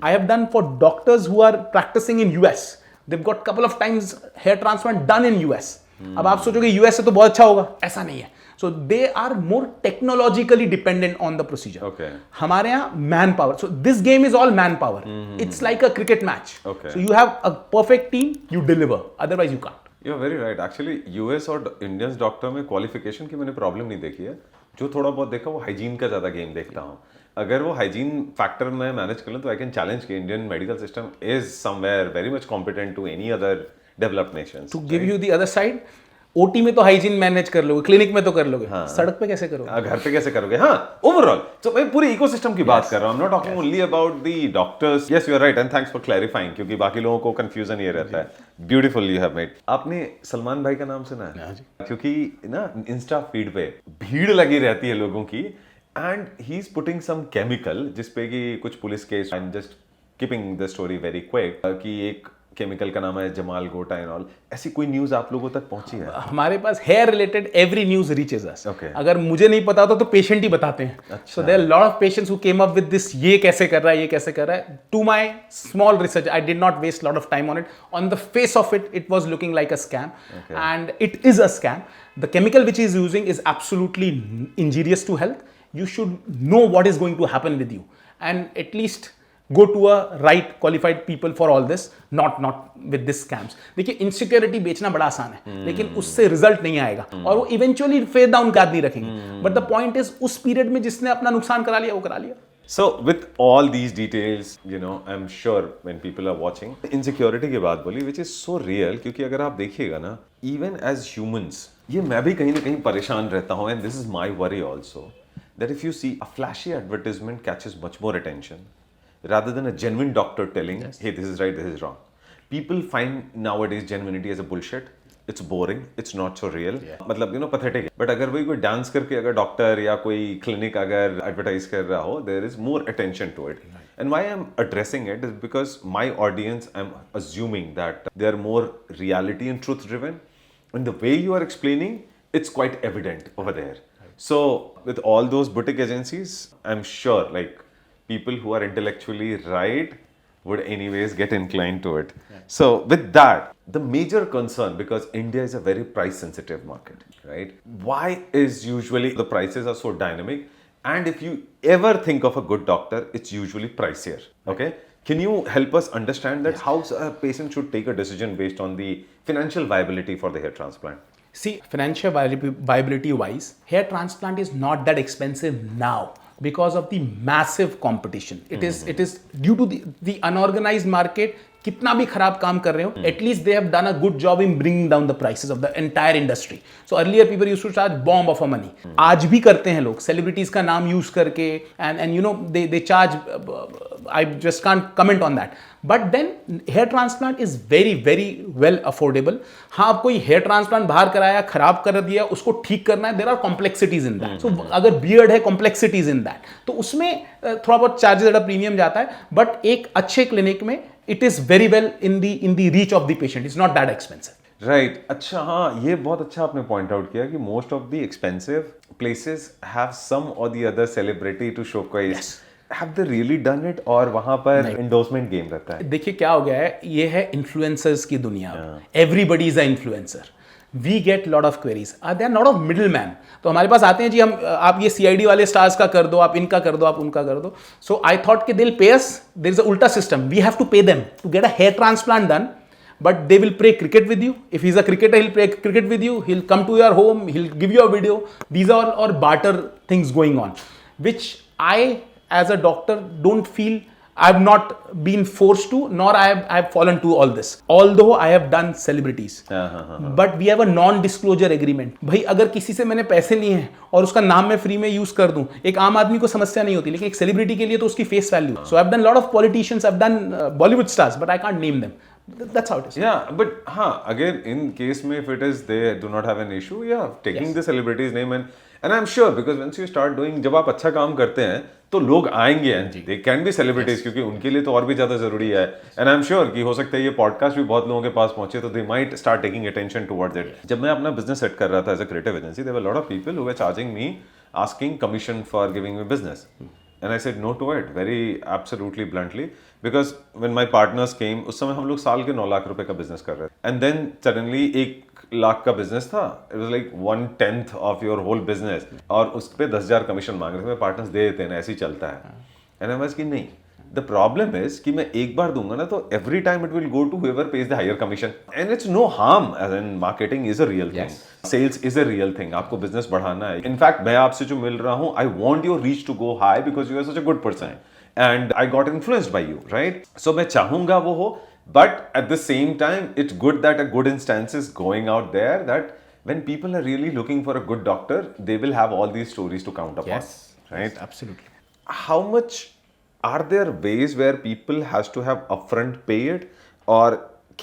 I have done for doctors who are practicing in US. They've got couple of times hair transplant done in US. अब आप सोचोगे US से तो बहुत अच्छा होगा, ऐसा नहीं है. So they are more technologically dependent on the procedure. Okay. हमारे यहाँ manpower. So this game is all manpower. It's like a cricket match. Okay. So you have a perfect team, you deliver. Otherwise you can't. You're very right. Actually, US और Indians doctor में qualification की मैंने problem नहीं देखी है. जो थोड़ा बहुत देखा वो हाइजीन का ज़्यादा गेम देखता हूँ. अगर वो हाइजीन फैक्टर में मैनेज कर लें तो आई कैन चैलेंज कि Indian medical system is somewhere very much competent to any other developed nations. To give you the other side, OT में तो हाइजीन मैनेज कर लोगे, क्लिनिक में तो कर लोगे, सड़क पे कैसे करोगे, घर पे कैसे करोगे. हाँ, ओवरऑल तो मैं पूरे इकोसिस्टम की बात कर रहा हूँ. I am not talking only about the doctors. Yes, you are right and thanks for clarifying, क्योंकि बाकी लोगों को कंफ्यूजन ये रहता है. Beautiful you have made. आपने सलमान भाई का नाम सुना है? क्योंकि ना इंस्टा फीड पे भीड़ लगी रहती है लोगों की, and he is putting some chemical जिसपे कि कुछ police case. I am just keeping the story very quick कि एक केमिकल का नाम है जमाल गोटा एंड ऑल. ऐसी कोई न्यूज आप लोगों तक पहुंची है? हमारे पास hair related every news reaches us. अगर मुझे नहीं पता तो पेशेंट ही बताते हैं. So there are lot of patients who came up with this, ये कैसे कर रहा है, ये कैसे कर रहा है. To my small research I did not waste lot of time on it. On the face of it, it was looking like a scam, and it is a scam. The chemical which is using is absolutely injurious to health. You should know what is going to happen with you, and at least go to a right qualified people for all this, not with this scams. देखिए, insecurity बेचना बड़ा आसान है, लेकिन उससे result नहीं आएगा, और वो इवेंचुअली फेस डाउन का नहीं रखेंगे. बट द पॉइंट इज उस पीरियड में जिसने अपना नुकसान करा लिया वो करा लिया. So with all these details, you know, I'm sure when people are watching, insecurity की बात बोली, which is so real, क्योंकि अगर आप देखिएगा ना, even as humans, ये मैं भी कहीं ना कहीं परेशान रहता हूँ, and this is my worry also, that if you see a flashy advertisement catches much more attention rather than a genuine doctor telling, hey, this is right, this is wrong. People find nowadays genuinity as a bullshit. It's boring, it's not so real. मतलब you know pathetic. But अगर वही कोई dance करके अगर doctor या कोई clinic अगर advertise कर रहा हो, there is more attention to it. And why I'm addressing it is because my audience, I'm assuming that they are more reality and truth driven. And the way you are explaining, it's quite evident over there. So with all those boutique agencies, I'm sure like people who are intellectually right would anyways get inclined to it. So with that, the major concern, because India is a very price sensitive market, right? Why is usually the prices are so dynamic? And if you ever think of a good doctor, it's usually pricier, okay? Can you help us understand that how a patient should take a decision based on the financial viability for the hair transplant? See, financial viability wise, hair transplant is not that expensive now because of the massive competition. It is due to the unorganized market. कितना भी खराब काम कर रहे हो, at least they have done a good job in bringing down the prices of the entire industry. So earlier people used to charge bomb of a money. आज भी करते हैं लोग, celebrities का नाम यूज करके, and you know they charge. I just can't comment on that. But then hair transplant is very very well affordable. हाँ, आप कोई hair transplant बाहर कराया, खराब कर दिया, उसको ठीक करना है, there are complexities in that. So अगर beard है, complexities in that, तो उसमें थोड़ा बहुत चार्जेस ज़्यादा प्रीमियम जाता है. बट एक अच्छे क्लिनिक में it is very well in the reach of the patient. It's not that expensive. Right. अच्छा, हाँ, ये बहुत अच्छा आपने पॉइंट आउट किया कि most of the expensive places have some और the other celebrity to showcase. Have they really done it? और वहां पर एंडोर्समेंट गेम रहता है. देखिए क्या हो गया है, ये है इन्फ्लुएंसर्स की दुनिया. Everybody is a influencer. We get lot of queries. There are lot of middle man. तो हमारे पास आते हैं जी, हम आप ये CID वाले स्टार्स का कर दो, आप इनका कर दो, आप उनका कर दो. सो आई थॉट कि they will pay us. There is a उल्टा system. We have to pay them to get a hair transplant done. but they will play cricket with you. If he's a cricketer, he'll play cricket with you. He'll come to your home. He'll give you a video. These are all barter things going on, which I, as a doctor, don't feel I've not been forced to, nor I've fallen to all this. Although I have done celebrities, but we have a non-disclosure agreement. भाई अगर किसी से मैंने पैसे लिए हैं और उसका नाम मैं फ्री में यूज कर दूं, एक आम आदमी को समस्या नहीं होती, लेकिन एक सेलिब्रिटी के लिए तो उसकी face value. So I've done lot of politicians, I've done Bollywood stars, but I can't name them. That's how it is. Yeah, but again, in case mein if it is they do not have an issue, taking the celebrity's name and I'm sure because once you start doing, जब आप अच्छा काम करते हैं तो लोग आएंगे and they can be celebrities क्योंकि उनके लिए तो और भी ज़्यादा ज़रूरी है. And I'm sure कि हो सकता है ये पॉडकास्ट भी बहुत लोगों के पास पहुंचे तो they might start taking attention towards it. जब मैं अपना बिजनेस सेट कर रहा था as a creative agency, there were a lot of people who were charging me, asking commission for giving me business. And I said no to it very absolutely bluntly because when my partners came, उस समय हम लोग साल के 9 लाख रुपए का business कर रहे थे. And then suddenly 1 लाख का बिजनेस था. It was like 1/10 of your whole business. और उस पे 10,000 कमीशन मांग रहे थे. मेरे पार्टनर्स दे देते हैं, ऐसे ही चलता है. And I was कि नहीं. The problem is कि मैं एक बार दूंगा ना तो every time it will go to whoever pays the higher commission. And it's no harm as in marketing is a real thing. Sales is a real thing. आपको business बढ़ाना है. In fact, मैं आपसे जो मिल रहा हूँ, I want your reach to go high because you are such a good person. And I got influenced by you, right? So मैं चाहूँगा वो हो, but at the same time, it's good that a good instance is going out there that when people are really looking for a good doctor, they will have all these stories to count upon. Yes, right? Yes, absolutely. How much are there ways where people has to have upfront pay it, or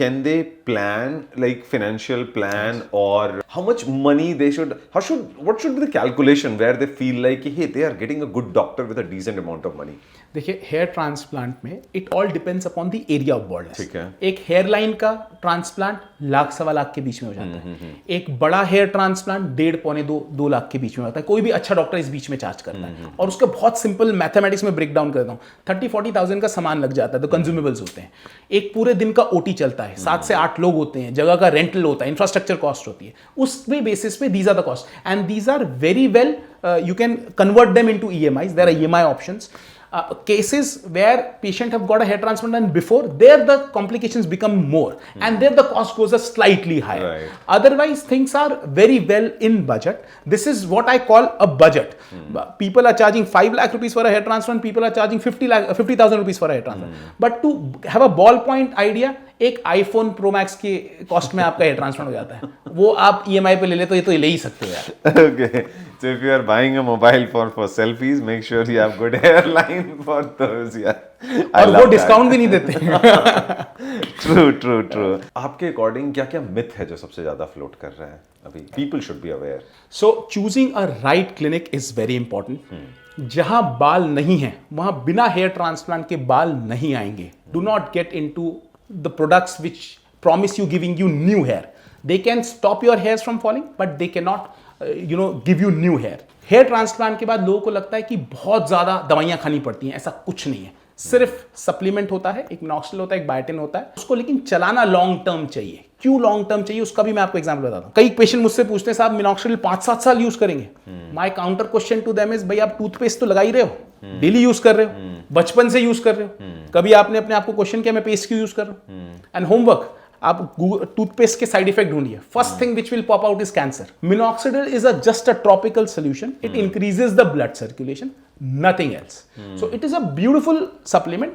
can they plan like financial plan, or how much money they should, what should be the calculation where they feel like hey they are getting a good doctor with a decent amount of money? देखिए hair transplant में it all depends upon the area of baldness. ठीक है. एक hairline का transplant 1,00,000-1,25,000 के बीच में हो जाता है. एक बड़ा हेयर ट्रांसप्लांट 1.5-2 लाख के बीच में होता है. कोई भी अच्छा डॉक्टर इस बीच में चार्ज करता है. और उसका बहुत सिंपल मैथमेटिक्स में ब्रेक डाउन करता हूँ. 30-40,000 का सामान लग जाता है, तो कंज्यूमेबल्स होते हैं. एक पूरे दिन का ओटी चलता है, 7 से 8 लोग होते हैं, जगह का रेंटल होता है, इंफ्रास्ट्रक्चर कॉस्ट होती है. उस बेसिस पे these are the cost and these are very well you can convert them into EMIs. There are EMI options. Cases where patient have got a hair transplant and before, there the complications become more and there the cost goes a slightly higher. Right. Otherwise, things are very well in budget. This is what I call a budget. People are charging 5 lakh rupees for a hair transplant. People are charging 50,000 rupees for a hair transplant. But to have a ballpoint idea, एक iPhone Pro Max के cost में आपका hair transplant हो जाता है. वो आप EMI पे ले ले तो ले ही सकते हो यार. Okay. So if you are buying a mobile phone for selfies, make sure you have good hairline for those. और वो डिस्काउंट भी नहीं देते. True. आपके अकॉर्डिंग क्या क्या मिथ है जो सबसे ज्यादा फ्लोट कर रहा है अभी? People should be aware. So choosing a right clinic is very important. जहां बाल नहीं है वहां बिना हेयर ट्रांसप्लांट के बाल नहीं आएंगे. Do not get into the products which promise you giving you new hair. They can stop your hairs from falling, but they cannot, give you new hair. Hair transplant के बाद लोगों को लगता है कि बहुत ज्यादा दवाइयां खानी पड़ती हैं. ऐसा कुछ नहीं है. सिर्फ सप्लीमेंट होता है, एक मिनॉक्सिडिल होता है, एक बायोटिन होता है. उसको लेकिन चलाना लॉन्ग टर्म चाहिए. क्यों लॉन्ग टर्म चाहिए उसका भी मैं आपको एग्जांपल बताता हूं. कई पेशेंट मुझसे पूछते हैं साहब मिनॉक्सिडिल 5-7 साल यूज करेंगे. My counter question to them is भाई आप टूथपेस्ट तो लगा ही रहे हो, डेली यूज कर रहे हो, बचपन से यूज कर रहे हो. कभी आपने अपने आप को क्वेश्चन किया मैं पेस्ट क्यों यूज कर रहा हूं? एंड होमवर्क, आप टूथपेस्ट के साइड इफेक्ट ढूंढिए. First thing which will pop out is cancer. Minoxidil is just a tropical solution. It increases the blood circulation, nothing else. So it is a beautiful supplement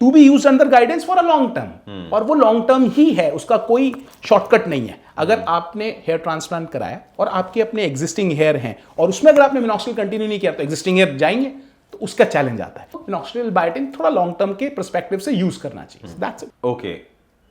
to be used under guidance for a long term. और वो long term ही है, उसका कोई shortcut नहीं है. अगर आपने hair transplant कराया और आपके अपने एग्जिस्टिंग हेयर हैं और उसमें अगर आपने मिनॉक्सिडिल कंटिन्यू नहीं किया तो एग्जिस्टिंग हेयर जाएंगे, तो उसका चैलेंज आता है. मिनॉक्सिडिल बायोटिन थोड़ा लॉन्ग टर्म के पर्सपेक्टिव से यूज करना चाहिए. That's it. Okay,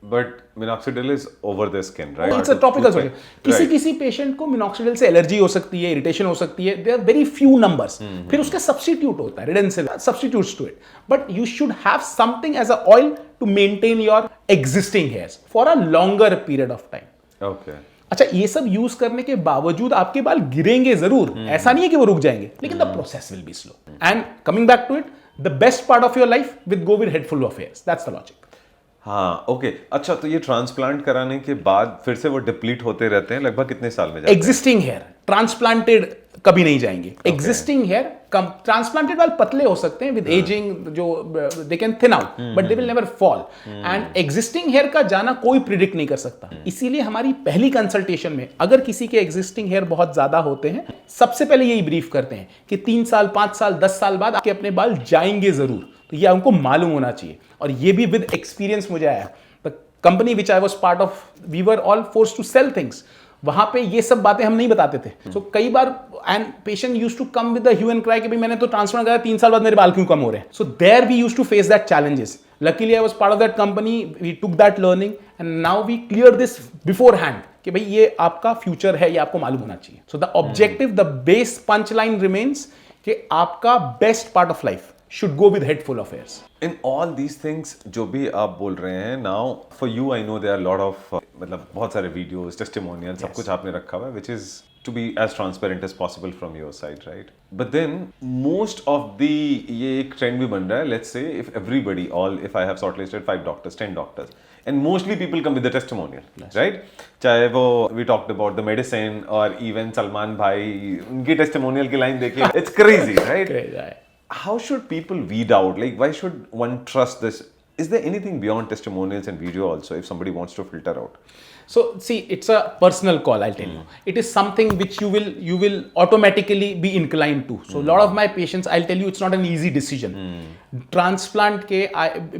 but minoxidil is over the skin, right? It's a topical solution. किसी पेशेंट को मिनॉक्सिडिल से एलर्जी हो सकती है, इरिटेशन हो सकती है. There are very few numbers. फिर उसका सब्स्टिट्यूट होता है, Redensyl substitutes to it. But you should have something as a oil to maintain your existing hairs for a longer period of time. Okay. अच्छा, ये सब यूज करने के बावजूद आपके बाल गिरेंगे जरूर. ऐसा नहीं है कि वो रुक जाएंगे, लेकिन the process will be slow. And coming back to it, the best part of your life with go with head full of hairs. That's the logic. हाँ, ओके. अच्छा, तो ये ट्रांसप्लांट कराने के बाद फिर से वो डिप्लीट होते रहते हैं लगभग कितने साल में जाते हैं? एग्जिस्टिंग हेयर, ट्रांसप्लांटेड कभी नहीं जाएंगे। एग्जिस्टिंग हेयर ट्रांसप्लांटेड वाले पतले हो सकते हैं विद एजिंग, जो they can thin out but they will never fall. And existing hair का जाना कोई प्रिडिक्ट नहीं कर सकता। इसीलिए हमारी पहली कंसल्टेशन में अगर किसी के एग्जिस्टिंग हेयर बहुत ज्यादा होते हैं, सबसे पहले यही ब्रीफ करते हैं कि 3 साल 5 साल 10 साल बाद आपके अपने बाल जाएंगे जरूर। तो ये उनको मालूम होना चाहिए, और ये भी विद एक्सपीरियंस मुझे आया। The company which I was part of, we were all force to sell things, वहां पे ये सब बातें हम नहीं बताते थे। सो कई बार and patient used to come with the hue and cry कि भाई मैंने तो ट्रांसप्लांट कराया, 3 साल बाद मेरे बाल क्यों कम हो रहे हैं। So there we used to face that challenges. Luckily, I was part of that company. We took that learning and now we clear this beforehand कि भाई ये आपका फ्यूचर है, ये आपको मालूम होना चाहिए. So the objective, the base punchline remains कि आपका best part of life should go with head full of hairs. In all these things जो भी आप बोल रहे हैं, now for you I know there are a lot of मतलब बहुत सारे videos, testimonials, सब कुछ आपने रखा हुआ है, which is to be as transparent as possible from your side, right? But then most of the ये एक trend भी बन रहा है. Let's say if everybody, if I have shortlisted 5 doctors, 10 doctors, and mostly people come with the testimonial, right? चाहे वो we talked about the medicine or even Salman भाई, उनकी testimonial की line देखिए, it's crazy, right? How should people weed out? Like, why should one trust this? Is there anything beyond testimonials and video also if somebody wants to filter out? So see, it's a personal call, I'll tell you. It is something which you will automatically be inclined to. So a lot of my patients, I'll tell you, it's not an easy decision. Transplant ke,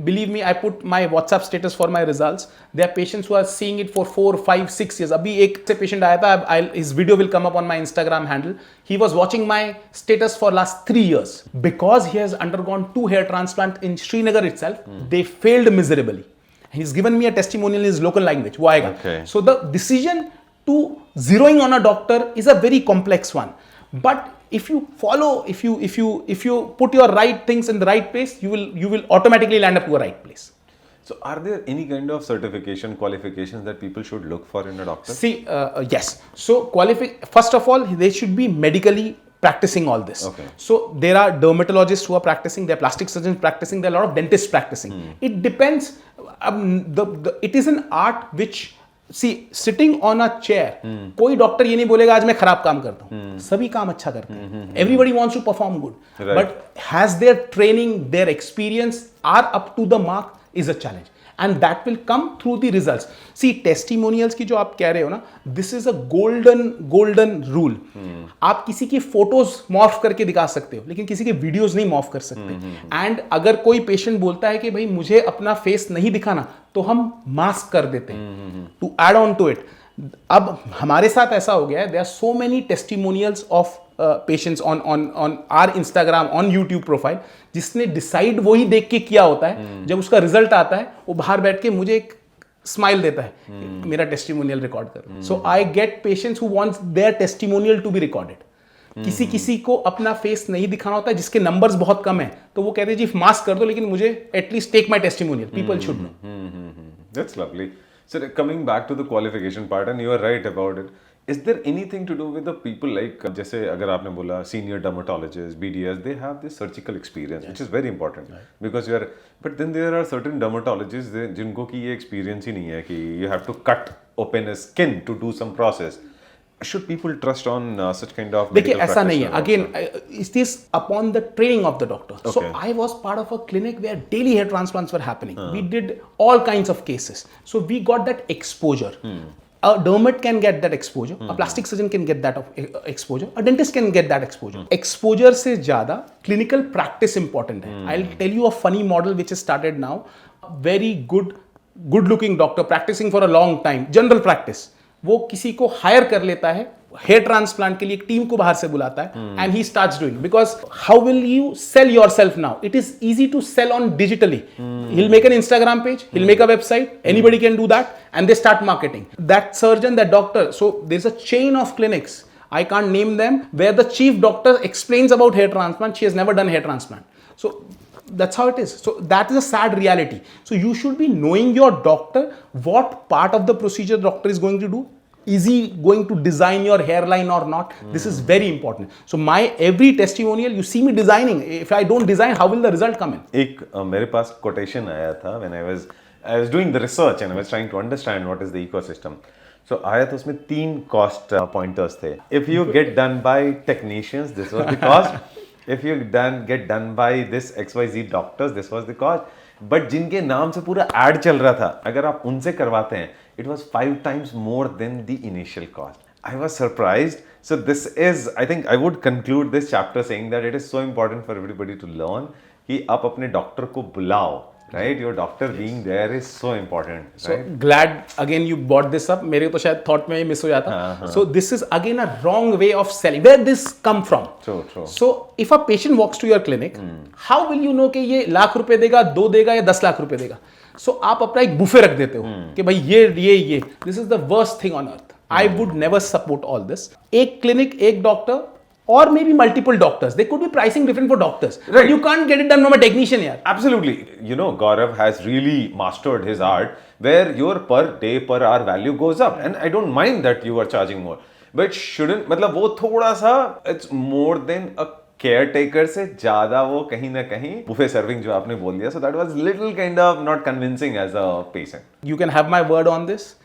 believe me, I put my WhatsApp status for my results. There are patients who are seeing it for 4, 5, 6 years. Abhi ek se patient aaya tha, his video will come up on my Instagram handle. He was watching my status for last 3 years. Because he has undergone 2 hair transplant in Srinagar itself, they failed miserably. He's given me a testimonial in his local language. वो आएगा. Okay. So the decision to zeroing on a doctor is a very complex one. But if you follow, if you put your right things in the right place, you will automatically land up to a right place. So are there any kind of certification qualifications that people should look for in a doctor? See, yes. So first of all, they should be medically practicing all this. Okay. So there are dermatologists who are practicing, there are plastic surgeons practicing, there are a lot of dentists practicing. It depends. It is an art which, see, sitting on a chair, कोई doctor ये नहीं बोलेगा आज मैं खराब काम करता हूँ. सभी काम अच्छा करते हैं. Everybody wants to perform good. Right. But has their training, their experience are up to the mark is a challenge. And that will come through the results. See, testimonials की जो आप कह रहे हो ना, this is a golden rule. आप किसी की फोटोज मॉर्फ करके दिखा सकते हो, लेकिन किसी के वीडियोस नहीं मॉर्फ कर सकते. एंड अगर कोई पेशेंट बोलता है कि भाई मुझे अपना फेस नहीं दिखाना, तो हम मास्क कर देते हैं. To add on to it, अब हमारे साथ ऐसा हो गया है, there are so many testimonials of patients on our Instagram, on YouTube profile, जिसने डिसाइड वही देख के किया होता है. जब उसका रिजल्ट आता है, वो बाहर बैठ के मुझे एक स्माइल देता है, मेरा टेस्टिमोनियल रिकॉर्ड कर. So I get patients who wants their testimonial to be recorded. किसी को अपना फेस नहीं दिखाना होता है, जिसके नंबर्स बहुत कम है, तो वो कहते हैं जी मास्क कर दो, लेकिन मुझे at least take my testimonial. People should know. That's lovely. So coming back to the qualification part, and you are right about it. Is there anything to do with the people like, जैसे अगर आपने बोला senior dermatologists, BDS, they have this surgical experience, which is very important, because you are. But then there are certain dermatologists जिनको की ये experience ही नहीं है कि you have to cut open a skin to do some process. Should people trust on such kind of? देखिए ऐसा नहीं है. Again, is this upon the training of the doctor? Okay. So I was part of a clinic where daily hair transplants were happening. We did all kinds of cases. So we got that exposure. A dermat can get that exposure. A plastic surgeon can get that exposure. A dentist can get that exposure. Exposure से ज़्यादा clinical practice important है. I'll tell you a funny model which has started now. Very good-looking doctor practicing for a long time. General practice. वो किसी को higher कर लेता है hair transplant के लिए, एक टीम को बाहर से बुलाता है, and he starts doing. Because how will you sell yourself now? It is easy to sell on digitally. He'll make an Instagram page, he'll make a website, anybody can do that, and they start marketing. That surgeon, that doctor, so there's a chain of clinics, I can't name them, where the chief doctor explains about hair transplant. She has never done hair transplant. So that's how it is. So that is a sad reality. So you should be knowing your doctor, what part of the procedure the doctor is going to do. Is he going to design your hairline or not? This is very important. So my every testimonial, you see me designing. If I don't design, how will the result come in? एक मेरे पास quotation आया था when I was doing the research and I was trying to understand what is the ecosystem. So आया तो उसमें 3 cost pointers थे. If you get done by technicians, this was the cost. If you get done by this XYZ doctors, this was the cost. But जिनके नाम से पूरा ad चल रहा था, अगर आप उनसे करवाते हैं, it was 5 times more than the initial cost. I was surprised. So this is, I think I would conclude this chapter saying that it is so important for everybody to learn कि आप अपने doctor को बुलाओ. Right, your doctor being there is so important. So right? glad again you brought this up. मेरे तो शायद thought में ही miss हो जाता. So this is again a wrong way of selling. Where this come from? True. So if a patient walks to your clinic, how will you know कि ये लाख रुपए देगा, 2 देगा या 10 लाख रुपए देगा? So आप अपना एक बुफे रख देते हो कि भाई ये. This is the worst thing on earth. I would never support all this. एक clinic, एक doctor, or maybe multiple doctors. They could be pricing different for doctors. Right. But you can't get it done from a technician here. Absolutely. You know, Gaurav has really mastered his art where your per day, per hour value goes up. And I don't mind that you are charging more. But shouldn't, मतलब वो थोड़ा सा, it's more than a caretaker से ज़्यादा वो कहीं ना कहीं buffet serving जो आपने बोल दिया. So that was little kind of not convincing as a patient. You can have my word on this.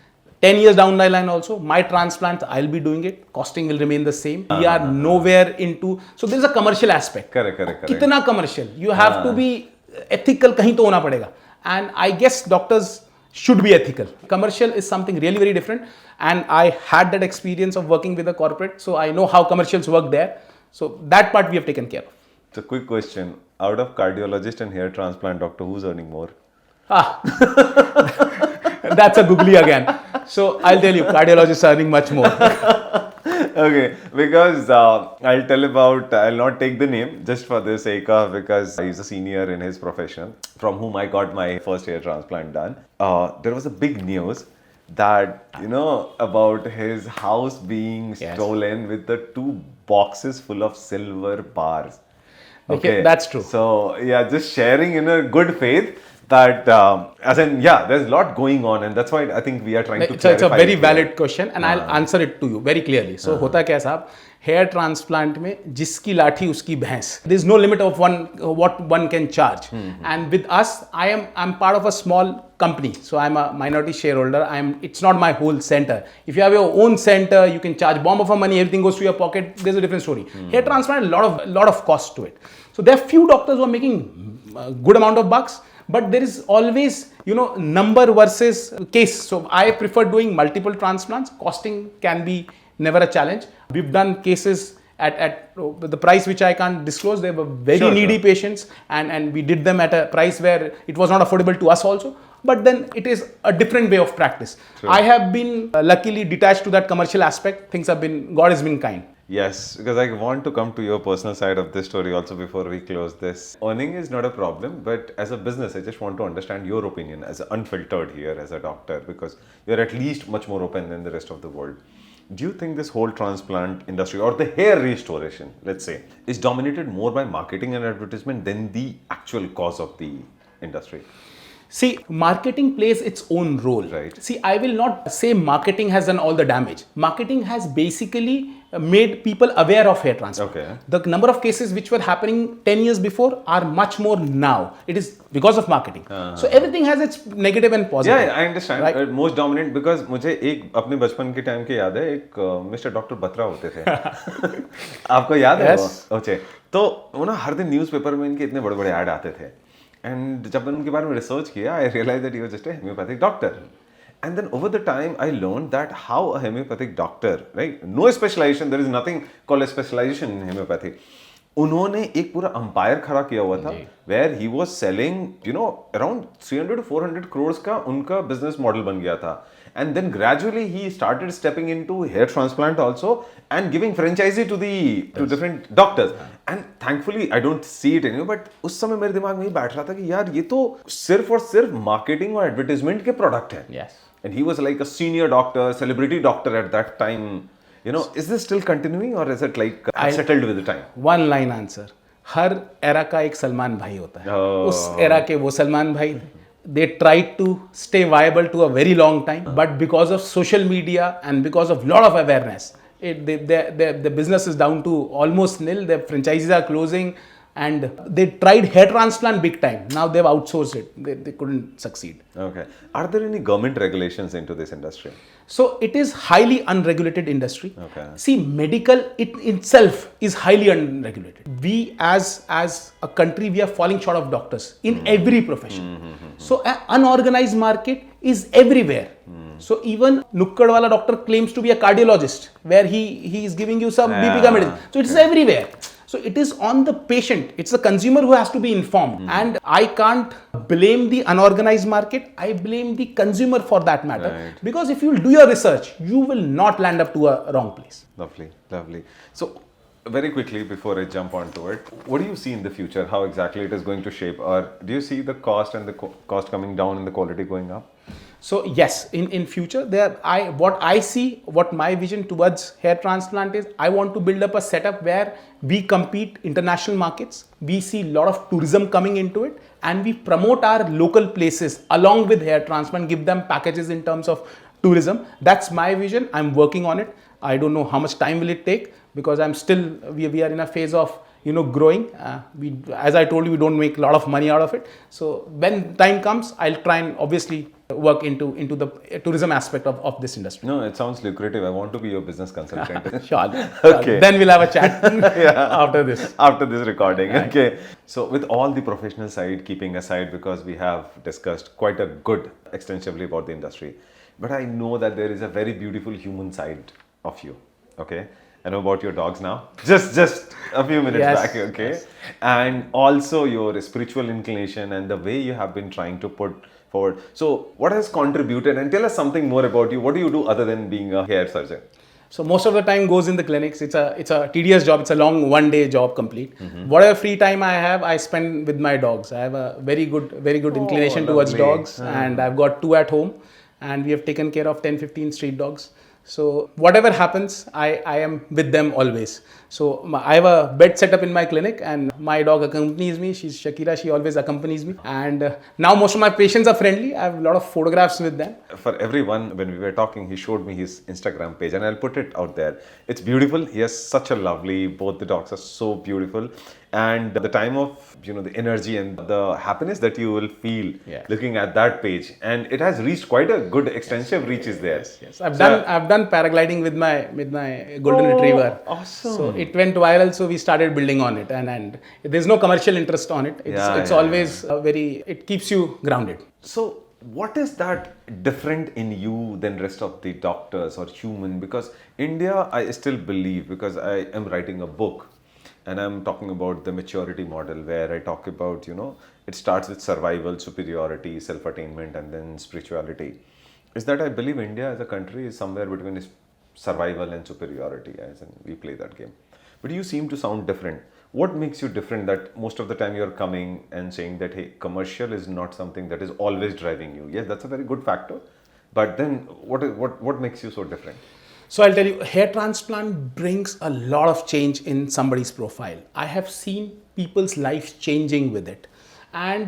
10 years down the line also, my transplants, I'll be doing it. Costing will remain the same. We are nowhere into, so there's a commercial aspect. Correct. कितना commercial? You have to be ethical, कहीं तो होना पड़ेगा. And I guess doctors should be ethical. Commercial is something really very different. And I had that experience of working with a corporate, so I know how commercials work there. So that part we have taken care of. So quick question, out of cardiologist and hair transplant doctor, who's earning more? That's a googly again. So I'll tell you, cardiologists are earning much more. Okay, because I'll not take the name just for the sake of, because he's a senior in his profession from whom I got my first hair transplant done. There was a big news that, you know, about his house being stolen with the 2 boxes full of silver bars. Okay, that's true. So yeah, just sharing in a good faith that as in, there's a lot going on, and that's why I think we are trying to clarify. It's a very valid question, and I'll answer it to you very clearly. So होता क्या साहब, hair transplant में जिसकी लाठी उसकी भैंस. There's no limit of what one can charge. And with us, I'm part of a small company, so I'm a minority shareholder. It's not my whole center. If you have your own center, you can charge bomb of money, everything goes to your pocket. There's a different story. Hair transplant, a lot of cost to it. So there are few doctors who are making a good amount of bucks. But there is always, you know, number versus case. So I prefer doing multiple transplants. Costing can be never a challenge. We've done cases at the price which I can't disclose. They were very needy patients, and we did them at a price where it was not affordable to us also. But then it is a different way of practice. I have been luckily detached to that commercial aspect. God has been kind. Yes, because I want to come to your personal side of this story also before we close this. Earning is not a problem, but as a business, I just want to understand your opinion as unfiltered here as a doctor, because you're at least much more open than the rest of the world. Do you think this whole transplant industry or the hair restoration, let's say, is dominated more by marketing and advertisement than the actual cause of the industry? See, marketing plays its own role. Right. See, I will not say marketing has done all the damage. Marketing has basically made people aware of hair transplant. Okay. The number of cases which were happening 10 years before are much more now. It is because of marketing. So everything has its negative and positive. Yeah, I understand. Right? Most dominant, because मुझे एक अपने बचपन के time के याद है, एक mister doctor Batra होते थे. आपको याद है वो? ओके. तो वो ना हर दिन न्यूज़पेपर में इनके इतने बड़े-बड़े ऐड आते थे. And जब मैंने उनके बारे में रिसर्च किया, I realized that he was just a homeopathic doctor. And then over the time, I learned that how a homeopathic doctor, right? No specialization. There is nothing called a specialization in homeopathy. उन्होंने एक पूरा umpire खड़ा किया हुआ था, where he was selling, you know, around 300 to 400 crores का उनका business model बन गया था. And then gradually he started stepping into hair transplant also and giving franchisee to different doctors. And thankfully I don't see it anymore. But उस समय मेरे दिमाग में ही बैठ रहा था कि यार ये तो सिर्फ और सिर्फ marketing और advertisement के product हैं. Yes. And he was like a senior doctor, celebrity doctor at that time. You know, is this still continuing or is it like settled with the time? One line answer. Her era का एक सलमान भाई होता है. उस era के वो सलमान भाई थे. They tried to stay viable to a very long time, but because of social media and because of lot of awareness, the business is down to almost nil. Their franchises are closing, and they tried hair transplant big time. Now they've outsourced it. They couldn't succeed. Okay. Are there any government regulations into this industry? So it is highly unregulated industry. Okay. See, medical itself is highly unregulated. We as a country, we are falling short of doctors in every profession. So an unorganized market is everywhere. So even Nukkad wala doctor claims to be a cardiologist, where he is giving you some BP ka medicine. So it is everywhere. So it is on the patient. It's the consumer who has to be informed. And I can't blame the unorganized market. I blame the consumer for that matter. Right. Because if you do your research, you will not land up to a wrong place. Lovely, lovely. So very quickly before I jump onto it, what do you see in the future? How exactly it is going to shape? Or do you see the cost and the cost coming down and the quality going up? So yes, in future, what my vision towards hair transplant is, I want to build up a setup where we compete international markets. We see a lot of tourism coming into it, and we promote our local places along with hair transplant, give them packages in terms of tourism. That's my vision. I'm working on it. I don't know how much time will it take, because we are in a phase of growing. As I told you, we don't make a lot of money out of it. So when time comes, I'll try and obviously work into the tourism aspect of this industry. No, it sounds lucrative. I want to be your business consultant. Sure. Okay. Then we'll have a chat after this. After this recording. Right. Okay. So with all the professional side keeping aside, because we have discussed quite a good extensively about the industry, but I know that there is a very beautiful human side of you. Okay. I know about your dogs now. Just a few minutes back, okay? Yes. And also your spiritual inclination and the way you have been trying to put forward. So what has contributed, and tell us something more about you. What do you do other than being a hair surgeon? So most of the time goes in the clinics. It's a tedious job. It's a long one-day job complete. Whatever free time I have, I spend with my dogs. I have a very good inclination towards dogs, and I've got 2 at home, and we have taken care of 10-15 street dogs. So whatever happens, I am with them always. So I have a bed set up in my clinic, and my dog accompanies me. She's Shakira. She always accompanies me. And now most of my patients are friendly. I have a lot of photographs with them. For everyone, when we were talking, he showed me his Instagram page, and I'll put it out there. It's beautiful. He has such a lovely, both the dogs are so beautiful. And the time of, the energy and the happiness that you will feel looking at that page. And it has reached quite a good extensive reaches there. Yes. I've done paragliding with my golden retriever. Awesome. So it went viral, so we started building on it, and there's no commercial interest on it. It's always it keeps you grounded. So what is that different in you than rest of the doctors or human? Because India, I still believe, because I am writing a book and I'm talking about the maturity model, where I talk about, it starts with survival, superiority, self-attainment, and then spirituality. Is that I believe India as a country is somewhere between survival and superiority, as in we play that game. But you seem to sound different. What makes you different, that most of the time you're coming and saying that, hey, commercial is not something that is always driving you? Yes, that's a very good factor. But then what makes you so different? So I'll tell you, hair transplant brings a lot of change in somebody's profile. I have seen people's lives changing with it. And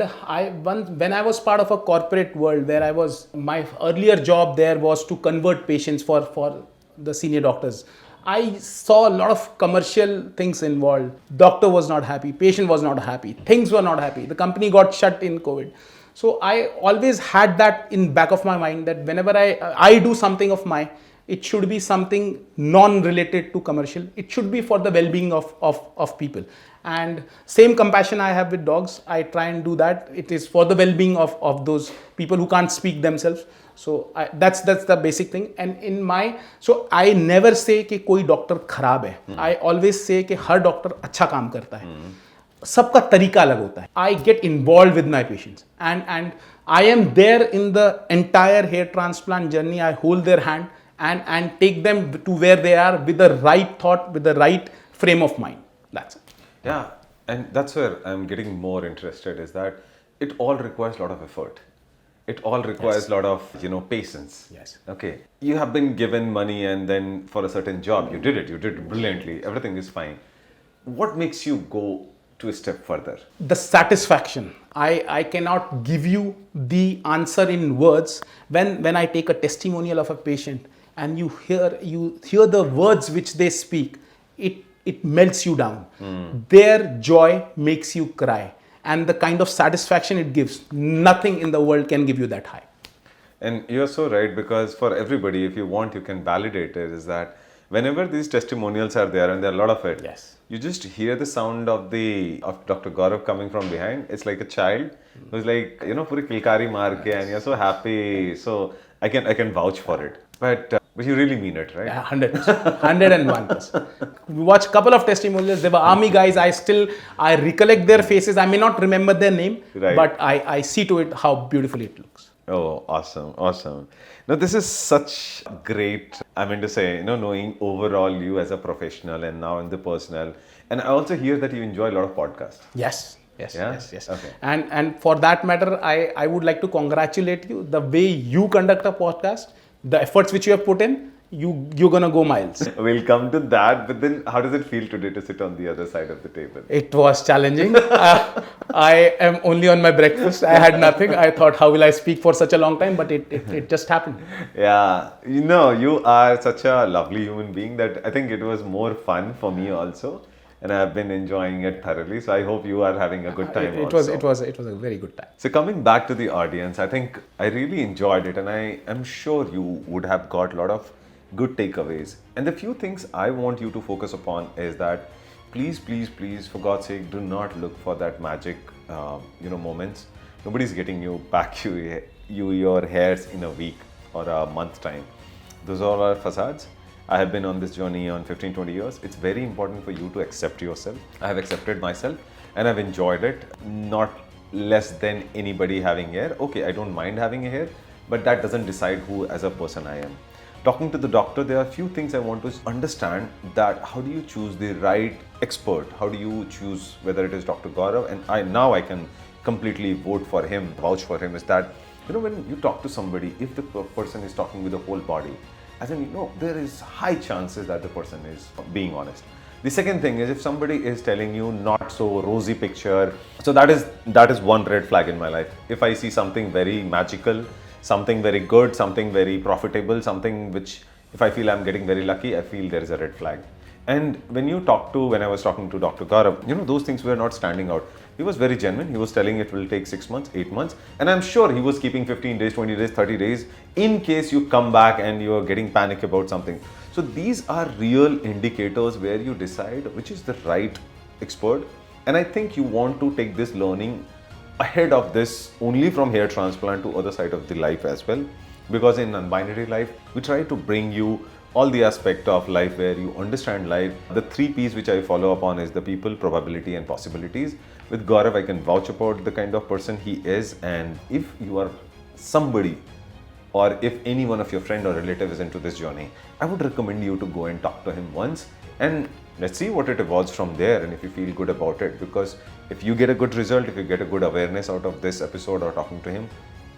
when I was part of a corporate world, where my earlier job there was to convert patients for the senior doctors. I saw a lot of commercial things involved. Doctor was not happy, patient was not happy, things were not happy. The company got shut in COVID. So I always had that in back of my mind, that whenever I do something of mine, it should be something non-related to commercial. It should be for the well-being of people. And same compassion I have with dogs, I try and do that. It is for the well-being of those people who can't speak themselves. So that's the basic thing. And so I never say कि कोई doctor खराब है. I always say कि हर doctor अच्छा काम करता है. सबका तरीका अलग होता है. I get involved with my patients, and I am there in the entire hair transplant journey. I hold their hand and take them to where they are with the right thought, with the right frame of mind. That's it. Yeah, and that's where I'm getting more interested, is that it all requires a lot of effort. It all requires a lot of, patience. Yes. Okay. You have been given money, and then for a certain job, you did it brilliantly. Everything is fine. What makes you go to a step further? The satisfaction. I cannot give you the answer in words. When I take a testimonial of a patient and you hear the words which they speak, it it melts you down. Their joy makes you cry. And the kind of satisfaction it gives, nothing in the world can give you that high. And you're so right, because for everybody, if you want, you can validate it, is that whenever these testimonials are there, and there are a lot of it, Yes. you just hear the sound of Dr. Gaurav coming from behind. It's like a child who's like, puri kilkari maar ke, and you're so happy. So I can vouch for it. But you really mean it, right? Yeah, 100%, 101%. We watched a couple of testimonials. They were army guys. I recollect their faces. I may not remember their name, Right. but I see to it how beautifully it looks. Oh, awesome, awesome. Now, this is such great, I mean to say, knowing overall you as a professional and now in the personal. And I also hear that you enjoy a lot of podcasts. Yes. Yeah? Yes. Okay. And for that matter, I would like to congratulate you. The way you conduct a podcast, the efforts which you have put in, you're gonna go miles. We'll come to that, but then how does it feel today to sit on the other side of the table? It was challenging. I am only on my breakfast. I had nothing. I thought, how will I speak for such a long time? But it just happened. Yeah, you are such a lovely human being that I think it was more fun for me also. And I've been enjoying it thoroughly. So I hope you are having a good time It also. was a very good time. So coming back to the audience, I think I really enjoyed it, and I am sure you would have got a lot of good takeaways. And the few things I want you to focus upon is that please, for God's sake, do not look for that magic, moments. Nobody's getting you back your hairs in a week or a month time. Those all are facades. I have been on this journey on 15, 20 years. It's very important for you to accept yourself. I have accepted myself and I've enjoyed it. Not less than anybody having hair. Okay, I don't mind having a hair, but that doesn't decide who as a person I am. Talking to the doctor, there are a few things I want to understand, that how do you choose the right expert? How do you choose whether it is Dr. Gaurav? And I can completely vote for him, vouch for him, is that, when you talk to somebody, if the person is talking with the whole body, as in, there is high chances that the person is being honest. The second thing is, if somebody is telling you not so rosy picture, so that is one red flag in my life. If I see something very magical, something very good, something very profitable, something which, if I feel I'm getting very lucky, I feel there is a red flag. And when I was talking to Dr. Gaurav, those things were not standing out. He was very genuine. He was telling it will take 6 months, 8 months. And I'm sure he was keeping 15 days, 20 days, 30 days in case you come back and you're getting panic about something. So these are real indicators where you decide which is the right expert. And I think you want to take this learning ahead of this only from hair transplant to other side of the life as well. Because in Unbinary Life, we try to bring you all the aspect of life where you understand life. The 3 P's which I follow up on is the people, probability and possibilities. With Gaurav, I can vouch about the kind of person he is, and if you are somebody or if any one of your friend or relative is into this journey, I would recommend you to go and talk to him once, and let's see what it evolves from there, and if you feel good about it. Because if you get a good result, if you get a good awareness out of this episode or talking to him,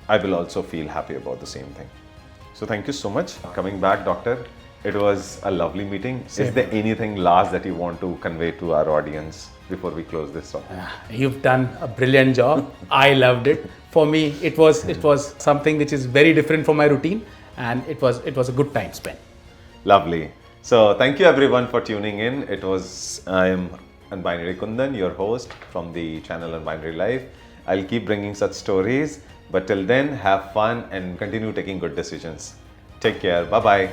I will also feel happy about the same thing. So thank you so much. Coming back, doctor, it was a lovely meeting. Same. Is there anything last that you want to convey to our audience before we close this off? You've done a brilliant job. I loved it. For me, it was something which is very different from my routine, and it was a good time spent. Lovely. So thank you everyone for tuning in. I am Unbinary Kundan, your host from the channel Unbinary Life. I'll keep bringing such stories, but till then, have fun and continue taking good decisions. Take care. Bye-bye.